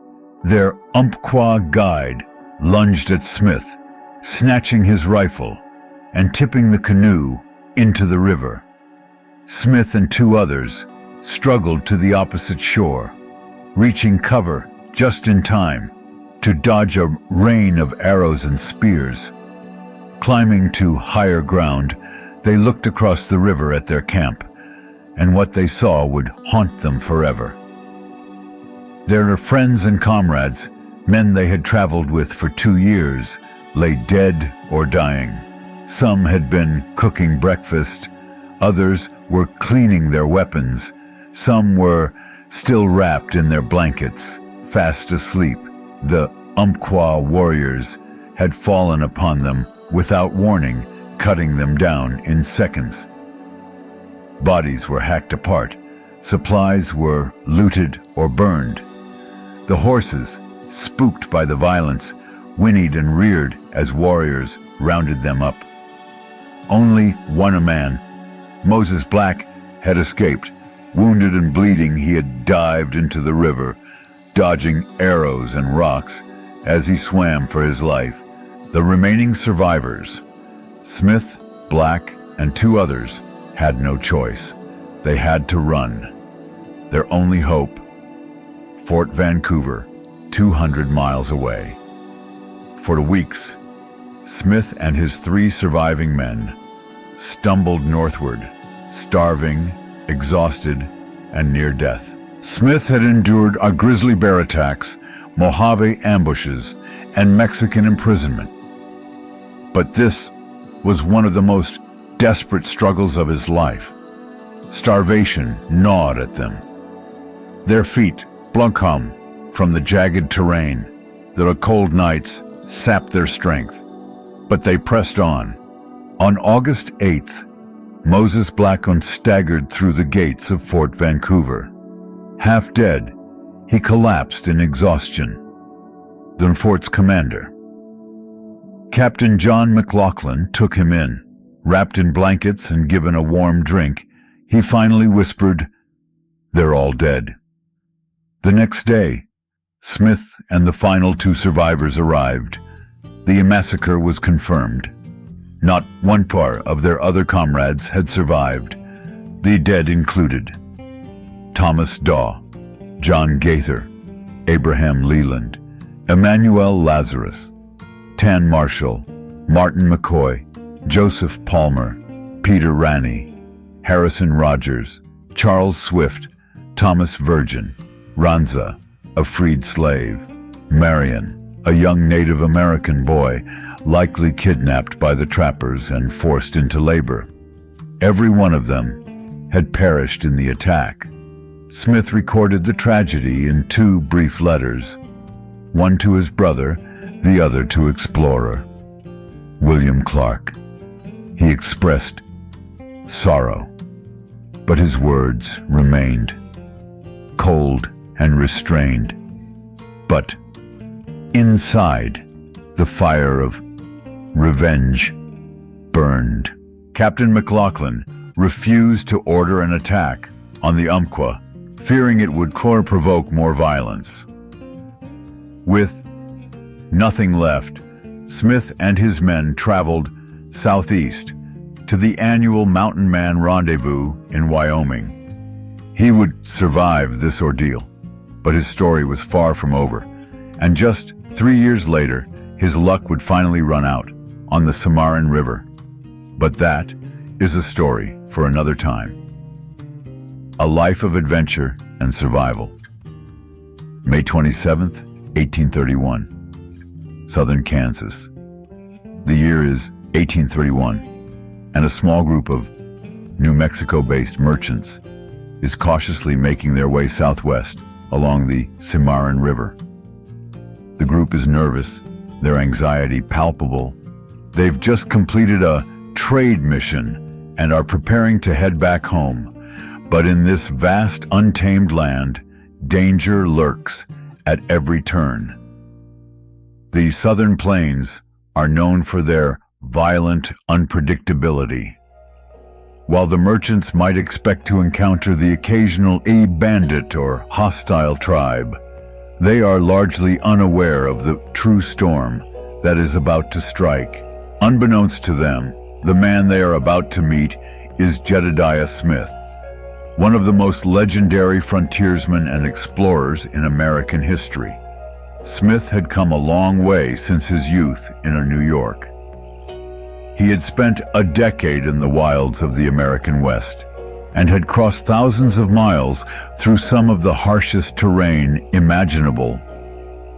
their Umpqua guide lunged at Smith, snatching his rifle and tipping the canoe into the river. Smith and two others struggled to the opposite shore, reaching cover just in time to dodge a rain of arrows and spears. Climbing to higher ground, they looked across the river at their camp, and what they saw would haunt them forever. Their friends and comrades, men they had traveled with for 2 years, lay dead or dying. Some had been cooking breakfast, others were cleaning their weapons, some were still wrapped in their blankets, fast asleep. The Umpqua warriors had fallen upon them without warning, cutting them down in seconds. Bodies were hacked apart, supplies were looted or burned. The horses, spooked by the violence, whinnied and reared as warriors rounded them up. Only one man, Moses Black, had escaped. Wounded and bleeding, he had dived into the river, dodging arrows and rocks as he swam for his life. The remaining survivors, Smith, Black, and two others, had no choice. They had to run. Their only hope, Fort Vancouver, 200 miles away. For weeks, Smith and his 3 surviving men stumbled northward, starving, exhausted, and near death. Smith had endured a grizzly bear attacks, Mojave ambushes, and Mexican imprisonment. But this was one of the most desperate struggles of his life. Starvation gnawed at them. Their feet blunkum from the jagged terrain. The cold nights sapped their strength, but they pressed on. On August 8th, Moses Blackburn staggered through the gates of Fort Vancouver. Half dead, he collapsed in exhaustion. The fort's commander, Captain John McLaughlin, took him in. Wrapped in blankets and given a warm drink, he finally whispered, "They're all dead." The next day, Smith and the final 2 survivors arrived. The massacre was confirmed. Not one part of their other comrades had survived. The dead included Thomas Daw, John Gaither, Abraham Leland, Emmanuel Lazarus, Tan Marshall, Martin McCoy, Joseph Palmer, Peter Ranney, Harrison Rogers, Charles Swift, Thomas Virgin, Ranza, a freed slave, Marion, a young Native American boy, likely kidnapped by the trappers and forced into labor. Every one of them had perished in the attack. Smith recorded the tragedy in 2 brief letters, one to his brother, the other to explorer William Clark. He expressed sorrow, but his words remained cold and restrained. But inside, the fire of revenge burned. Captain McLaughlin refused to order an attack on the Umpqua, fearing it would provoke more violence. With nothing left, Smith and his men traveled southeast to the annual Mountain Man Rendezvous in Wyoming. He would survive this ordeal, but his story was far from over, and just 3 years later, his luck would finally run out on the Cimarron River. But that is a story for another time. A life of adventure and survival. May 27th, 1831, Southern Kansas. The year is 1831, and a small group of New Mexico-based merchants is cautiously making their way southwest along the Cimarron River. The group is nervous, their anxiety palpable. They've just completed a trade mission and are preparing to head back home. But in this vast, untamed land, danger lurks at every turn. The Southern Plains are known for their violent unpredictability. While the merchants might expect to encounter the occasional bandit or hostile tribe, they are largely unaware of the true storm that is about to strike. Unbeknownst to them, the man they are about to meet is Jedediah Smith, one of the most legendary frontiersmen and explorers in American history. Smith had come a long way since his youth in New York. He had spent a decade in the wilds of the American West and had crossed thousands of miles through some of the harshest terrain imaginable.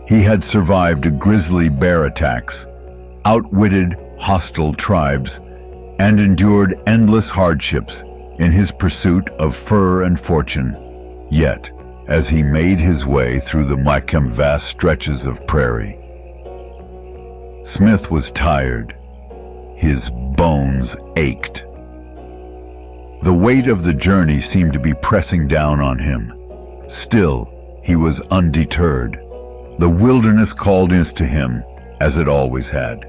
He had survived grizzly bear attacks, outwitted hostile tribes, and endured endless hardships in his pursuit of fur and fortune. Yet, as he made his way through the vast stretches of prairie, Smith was tired. His bones ached. The weight of the journey seemed to be pressing down on him. Still, he was undeterred. The wilderness called to him, as it always had.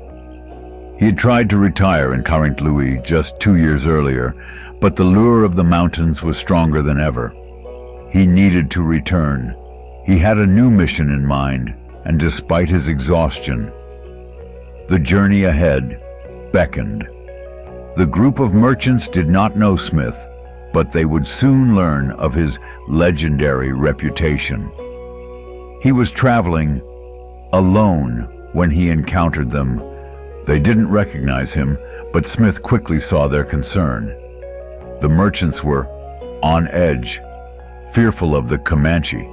He had tried to retire in Saint Louis just 2 years earlier, but the lure of the mountains was stronger than ever. He needed to return. He had a new mission in mind, and despite his exhaustion, the journey ahead beckoned. The group of merchants did not know Smith, but they would soon learn of his legendary reputation. He was traveling alone when he encountered them. They didn't recognize him, but Smith quickly saw their concern. The merchants were on edge, fearful of the Comanche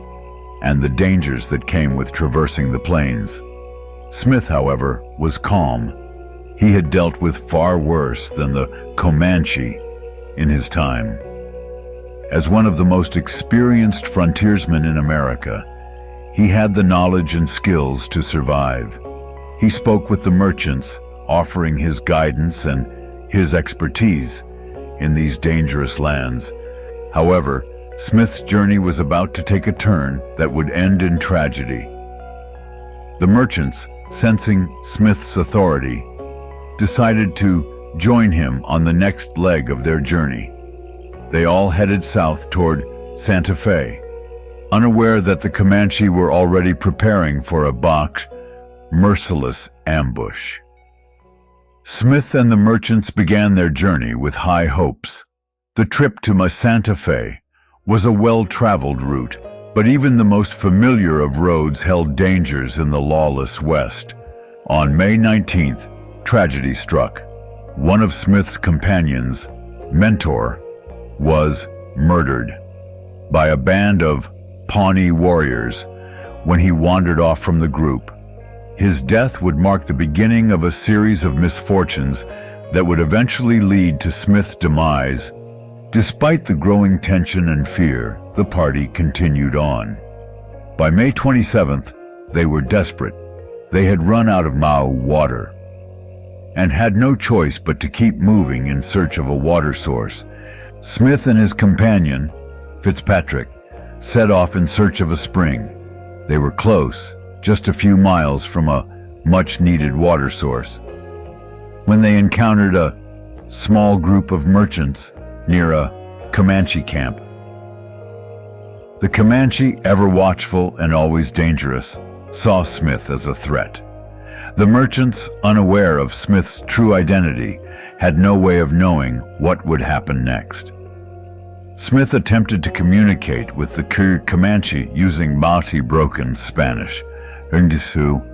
and the dangers that came with traversing the plains. Smith, however, was calm. He had dealt with far worse than the Comanche in his time. As one of the most experienced frontiersmen in America, he had the knowledge and skills to survive. He spoke with the merchants, offering his guidance and his expertise in these dangerous lands. However, Smith's journey was about to take a turn that would end in tragedy. The merchants, sensing Smith's authority, decided to join him on the next leg of their journey. They all headed south toward Santa Fe, unaware that the Comanche were already preparing for a merciless ambush. Smith and the merchants began their journey with high hopes. The trip to Santa Fe was a well-traveled route, but even the most familiar of roads held dangers in the lawless West. On May 19th, tragedy struck. One of Smith's companions, Mentor, was murdered by a band of Pawnee warriors when he wandered off from the group. His death would mark the beginning of a series of misfortunes that would eventually lead to Smith's demise. Despite the growing tension and fear, the party continued on. By May 27th, they were desperate. They had run out of water and had no choice but to keep moving in search of a water source. Smith and his companion, Fitzpatrick, set off in search of a spring. They were close, just a few miles from a much-needed water source, when they encountered a small group of merchants near a Comanche camp. The Comanche, ever watchful and always dangerous, saw Smith as a threat. The merchants, unaware of Smith's true identity, had no way of knowing what would happen next. Smith attempted to communicate with the Comanche using broken Spanish.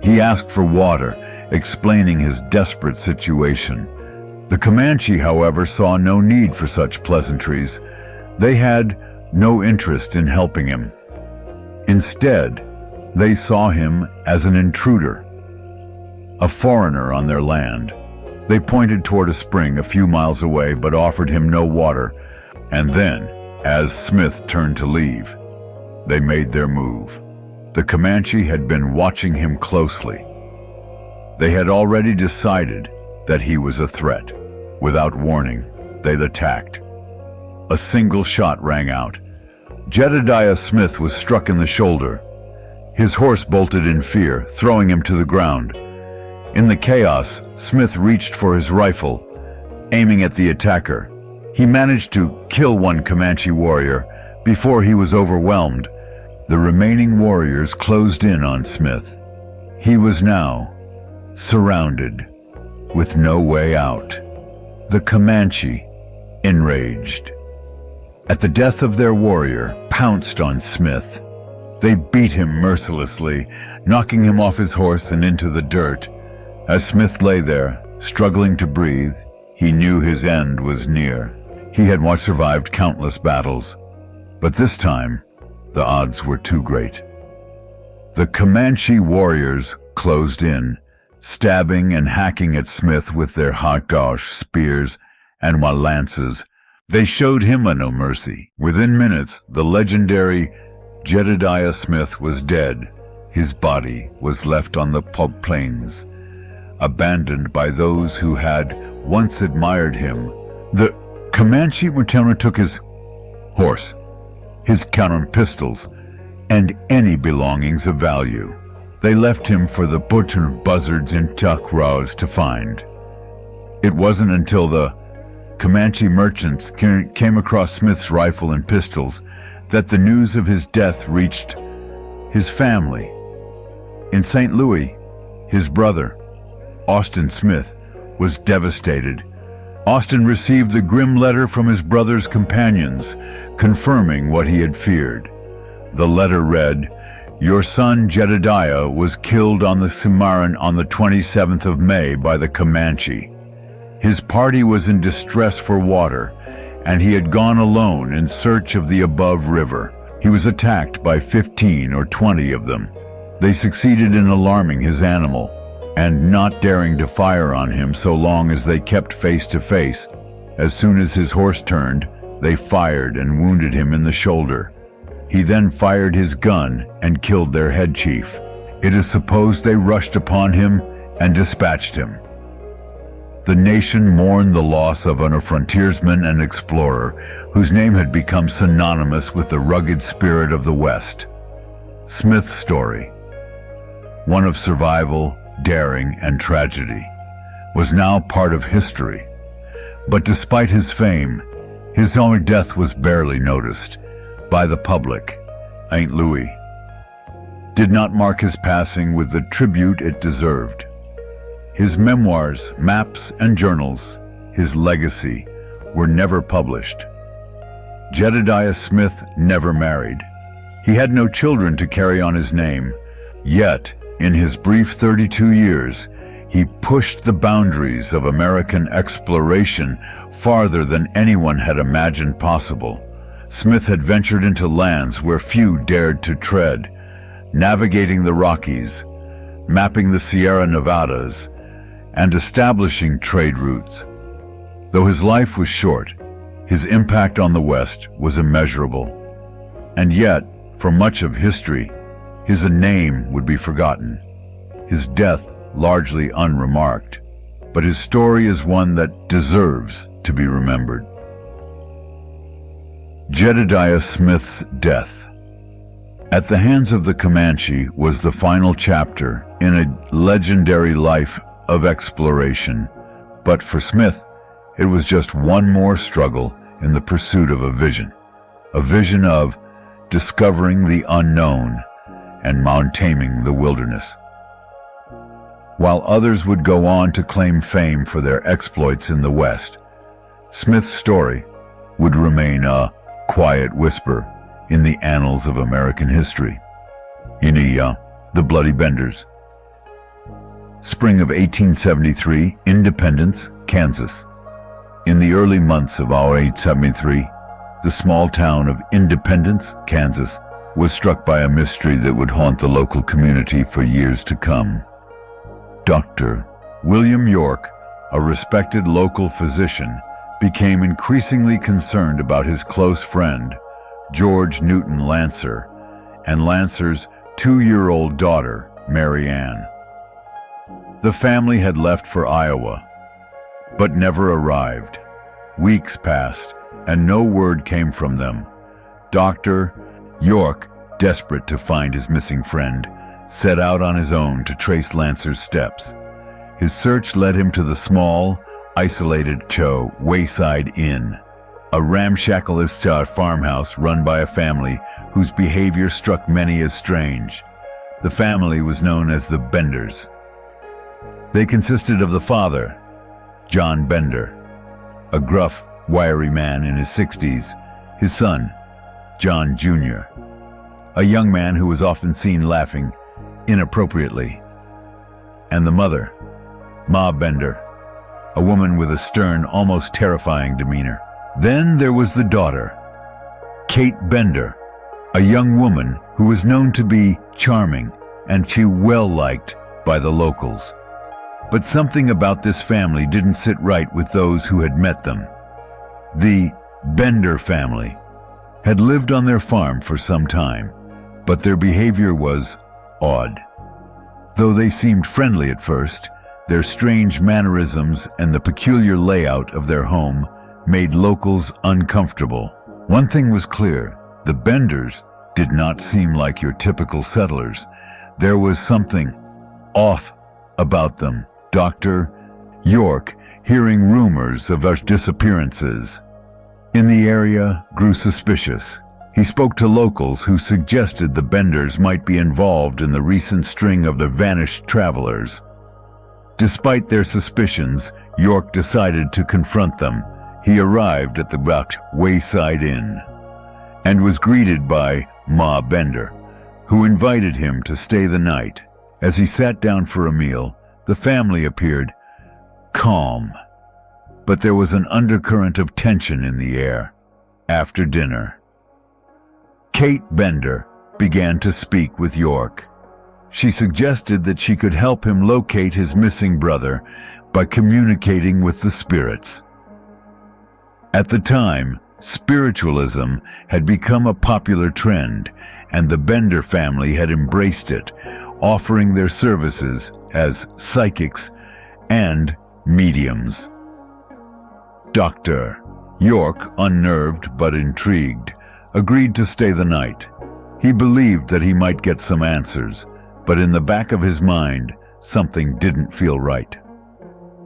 He asked for water, explaining his desperate situation. The Comanche, however, saw no need for such pleasantries. They had no interest in helping him. Instead, they saw him as an intruder, a foreigner on their land. They pointed toward a spring a few miles away but offered him no water. And then, as Smith turned to leave, they made their move. The Comanche had been watching him closely. They had already decided that he was a threat. Without warning, they attacked. A single shot rang out. Jedediah Smith was struck in the shoulder. His horse bolted in fear, throwing him to the ground. In the chaos, Smith reached for his rifle, aiming at the attacker. He managed to kill one Comanche warrior before he was overwhelmed. The remaining warriors closed in on Smith. He was now surrounded with no way out. The Comanche, enraged at the death of their warrior, pounced on Smith. They beat him mercilessly, knocking him off his horse and into the dirt. As Smith lay there, struggling to breathe, he knew his end was near. He had once survived countless battles, but this time, the odds were too great. The Comanche warriors closed in, stabbing and hacking at Smith with their hot-gosh spears and lances. They showed him no mercy. Within minutes, the legendary Jedediah Smith was dead. His body was left on the pulp plains, abandoned by those who had once admired him. The Comanche Montana took his horse, his counter pistols, and any belongings of value. They left him for the butcher buzzards in Tuck-Rows to find. It wasn't until the Comanche merchants came across Smith's rifle and pistols that the news of his death reached his family. In St. Louis, his brother, Austin Smith, was devastated. Austin received the grim letter from his brother's companions, confirming what he had feared. The letter read, "Your son Jedediah was killed on the Cimarron on the 27th of May by the Comanche. His party was in distress for water, and he had gone alone in search of the above river. He was attacked by 15 or 20 of them. They succeeded in alarming his animal, and not daring to fire on him so long as they kept face to face. As soon as his horse turned, they fired and wounded him in the shoulder. He then fired his gun and killed their head chief. It is supposed they rushed upon him and dispatched him." The nation mourned the loss of a frontiersman and explorer whose name had become synonymous with the rugged spirit of the West. Smith's story, one of survival, daring, and tragedy, was now part of history. But despite his fame, his own death was barely noticed by the public. St. Louis did not mark his passing with the tribute it deserved. His memoirs, maps, and journals, his legacy, were never published. Jedediah Smith never married. He had no children to carry on his name. Yet, in his brief 32 years, he pushed the boundaries of American exploration farther than anyone had imagined possible. Smith had ventured into lands where few dared to tread, navigating the Rockies, mapping the Sierra Nevadas, and establishing trade routes. Though his life was short, his impact on the West was immeasurable. And yet, for much of history, his name would be forgotten, his death largely unremarked. But his story is one that deserves to be remembered. Jedediah Smith's death. At the hands of the Comanche was the final chapter in a legendary life of exploration. But for Smith, it was just one more struggle in the pursuit of a vision of discovering the unknown and taming the wilderness. While others would go on to claim fame for their exploits in the West, Smith's story would remain a quiet whisper in the annals of American history. In the Bloody Benders. Spring of 1873, Independence, Kansas. In the early months of 1873, the small town of Independence, Kansas, was struck by a mystery that would haunt the local community for years to come. Dr. William York, a respected local physician, became increasingly concerned about his close friend, George Newton Lancer, and Lancer's 2-year-old daughter, Mary Ann. The family had left for Iowa, but never arrived. Weeks passed, and no word came from them. Dr. York, desperate to find his missing friend, set out on his own to trace Lancer's steps. His search led him to the small, isolated Wayside Inn. a ramshackle farmhouse run by a family whose behavior struck many as strange. The family was known as the Benders. They consisted of the father, John Bender, a gruff, wiry man in his 60s, his son, John Jr., a young man who was often seen laughing inappropriately, and the mother, Ma Bender, a woman with a stern, almost terrifying demeanor. Then there was the daughter, Kate Bender, a young woman who was known to be charming and she well-liked by the locals. But something about this family didn't sit right with those who had met them. The Bender family had lived on their farm for some time, but their behavior was odd. Though they seemed friendly at first, their strange mannerisms and the peculiar layout of their home made locals uncomfortable. One thing was clear: the Benders did not seem like your typical settlers. There was something off about them. Dr. York, hearing rumors of disappearances in the area, grew suspicious. He spoke to locals who suggested the Benders might be involved in the recent string of the vanished travelers. Despite their suspicions, York decided to confront them. He arrived at the Wayside Inn and was greeted by Ma Bender, who invited him to stay the night. As he sat down for a meal, the family appeared calm, but there was an undercurrent of tension in the air. After dinner, Kate Bender began to speak with York. She suggested that she could help him locate his missing brother by communicating with the spirits. At the time, spiritualism had become a popular trend, and the Bender family had embraced it, offering their services as psychics and mediums. Dr. York, unnerved but intrigued, agreed to stay the night. He believed that he might get some answers, but in the back of his mind, something didn't feel right.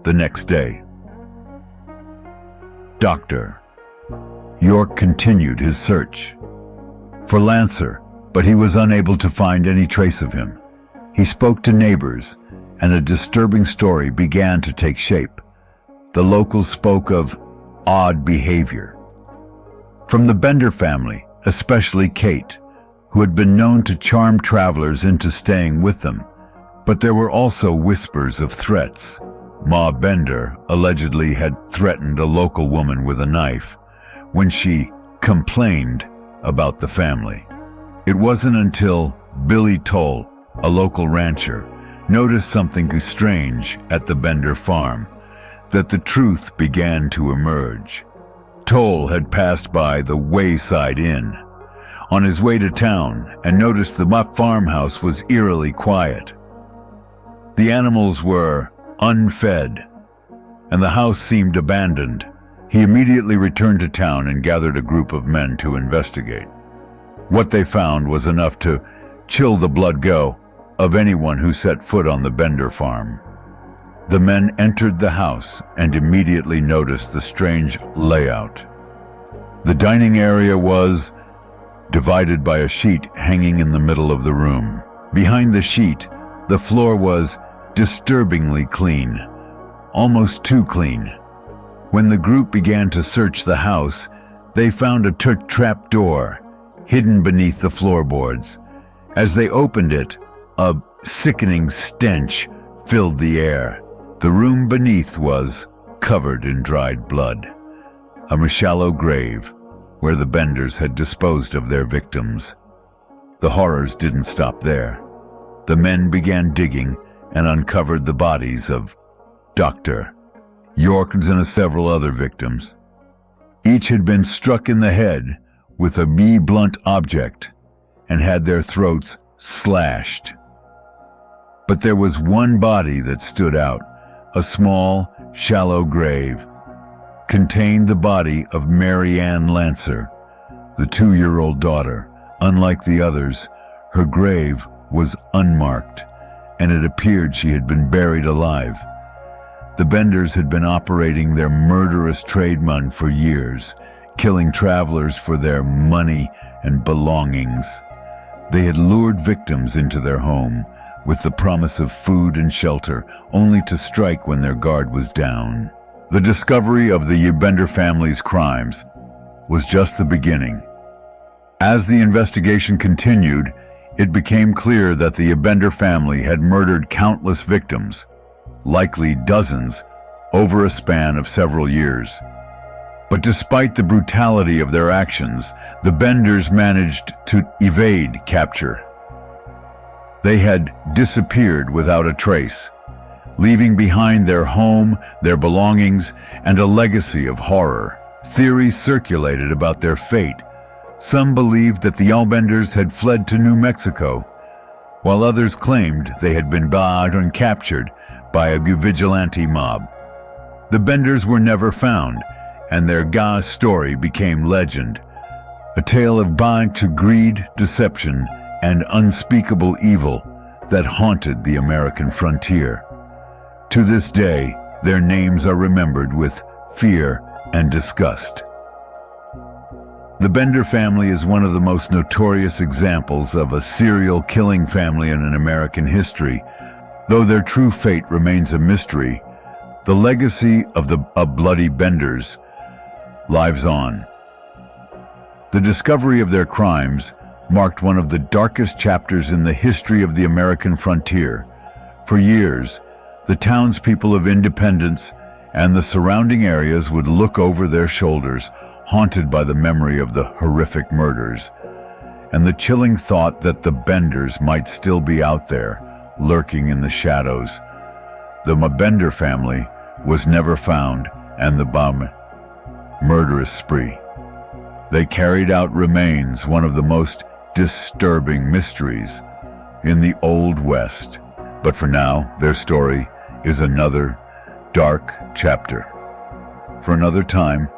The next day, Dr. York continued his search for Lancer, but he was unable to find any trace of him. He spoke to neighbors, and a disturbing story began to take shape. The locals spoke of odd behavior from the Bender family, especially Kate, who had been known to charm travelers into staying with them. But there were also whispers of threats. Ma Bender allegedly had threatened a local woman with a knife when she complained about the family. It wasn't until Billy Toll, a local rancher, noticed something strange at the Bender farm that the truth began to emerge. Toll had passed by the Wayside Inn on his way to town and noticed the farmhouse was eerily quiet. The animals were unfed, and the house seemed abandoned. He immediately returned to town and gathered a group of men to investigate. What they found was enough to chill the blood go of anyone who set foot on the Bender farm. The men entered the house and immediately noticed the strange layout. The dining area was divided by a sheet hanging in the middle of the room. Behind the sheet, the floor was disturbingly clean, almost too clean. When the group began to search the house, they found a trap door hidden beneath the floorboards. As they opened it, a sickening stench filled the air. The room beneath was covered in dried blood, a shallow grave where the Benders had disposed of their victims. The horrors didn't stop there. The men began digging and uncovered the bodies of Dr. York and several other victims. Each had been struck in the head with a blunt object and had their throats slashed. But there was one body that stood out. A small, shallow grave contained the body of Mary Ann Lancer, the 2-year-old daughter. Unlike the others, her grave was unmarked, and it appeared she had been buried alive. The Benders had been operating their murderous trade for years, killing travelers for their money and belongings. They had lured victims into their home with the promise of food and shelter, only to strike when their guard was down. The discovery of the Bender family's crimes was just the beginning. As the investigation continued, it became clear that the Bender family had murdered countless victims, likely dozens, over a span of several years. But despite the brutality of their actions, the Benders managed to evade capture. They had disappeared without a trace, leaving behind their home, their belongings, and a legacy of horror. Theories circulated about their fate. Some believed that the Benders had fled to New Mexico, while others claimed they had been bought and captured by a vigilante mob. The Benders were never found, and their story became legend, a tale of to greed, deception, and unspeakable evil that haunted the American frontier. To this day, their names are remembered with fear and disgust. The Bender family is one of the most notorious examples of a serial killing family in American history. Though their true fate remains a mystery, the legacy of the bloody Benders lives on. The discovery of their crimes marked one of the darkest chapters in the history of the American frontier. For years, the townspeople of Independence and the surrounding areas would look over their shoulders, haunted by the memory of the horrific murders, and the chilling thought that the Benders might still be out there, lurking in the shadows. The Bender family was never found, and the murderous spree they carried out remains one of the most disturbing mysteries in the Old West. But for now, their story is another dark chapter. For another time,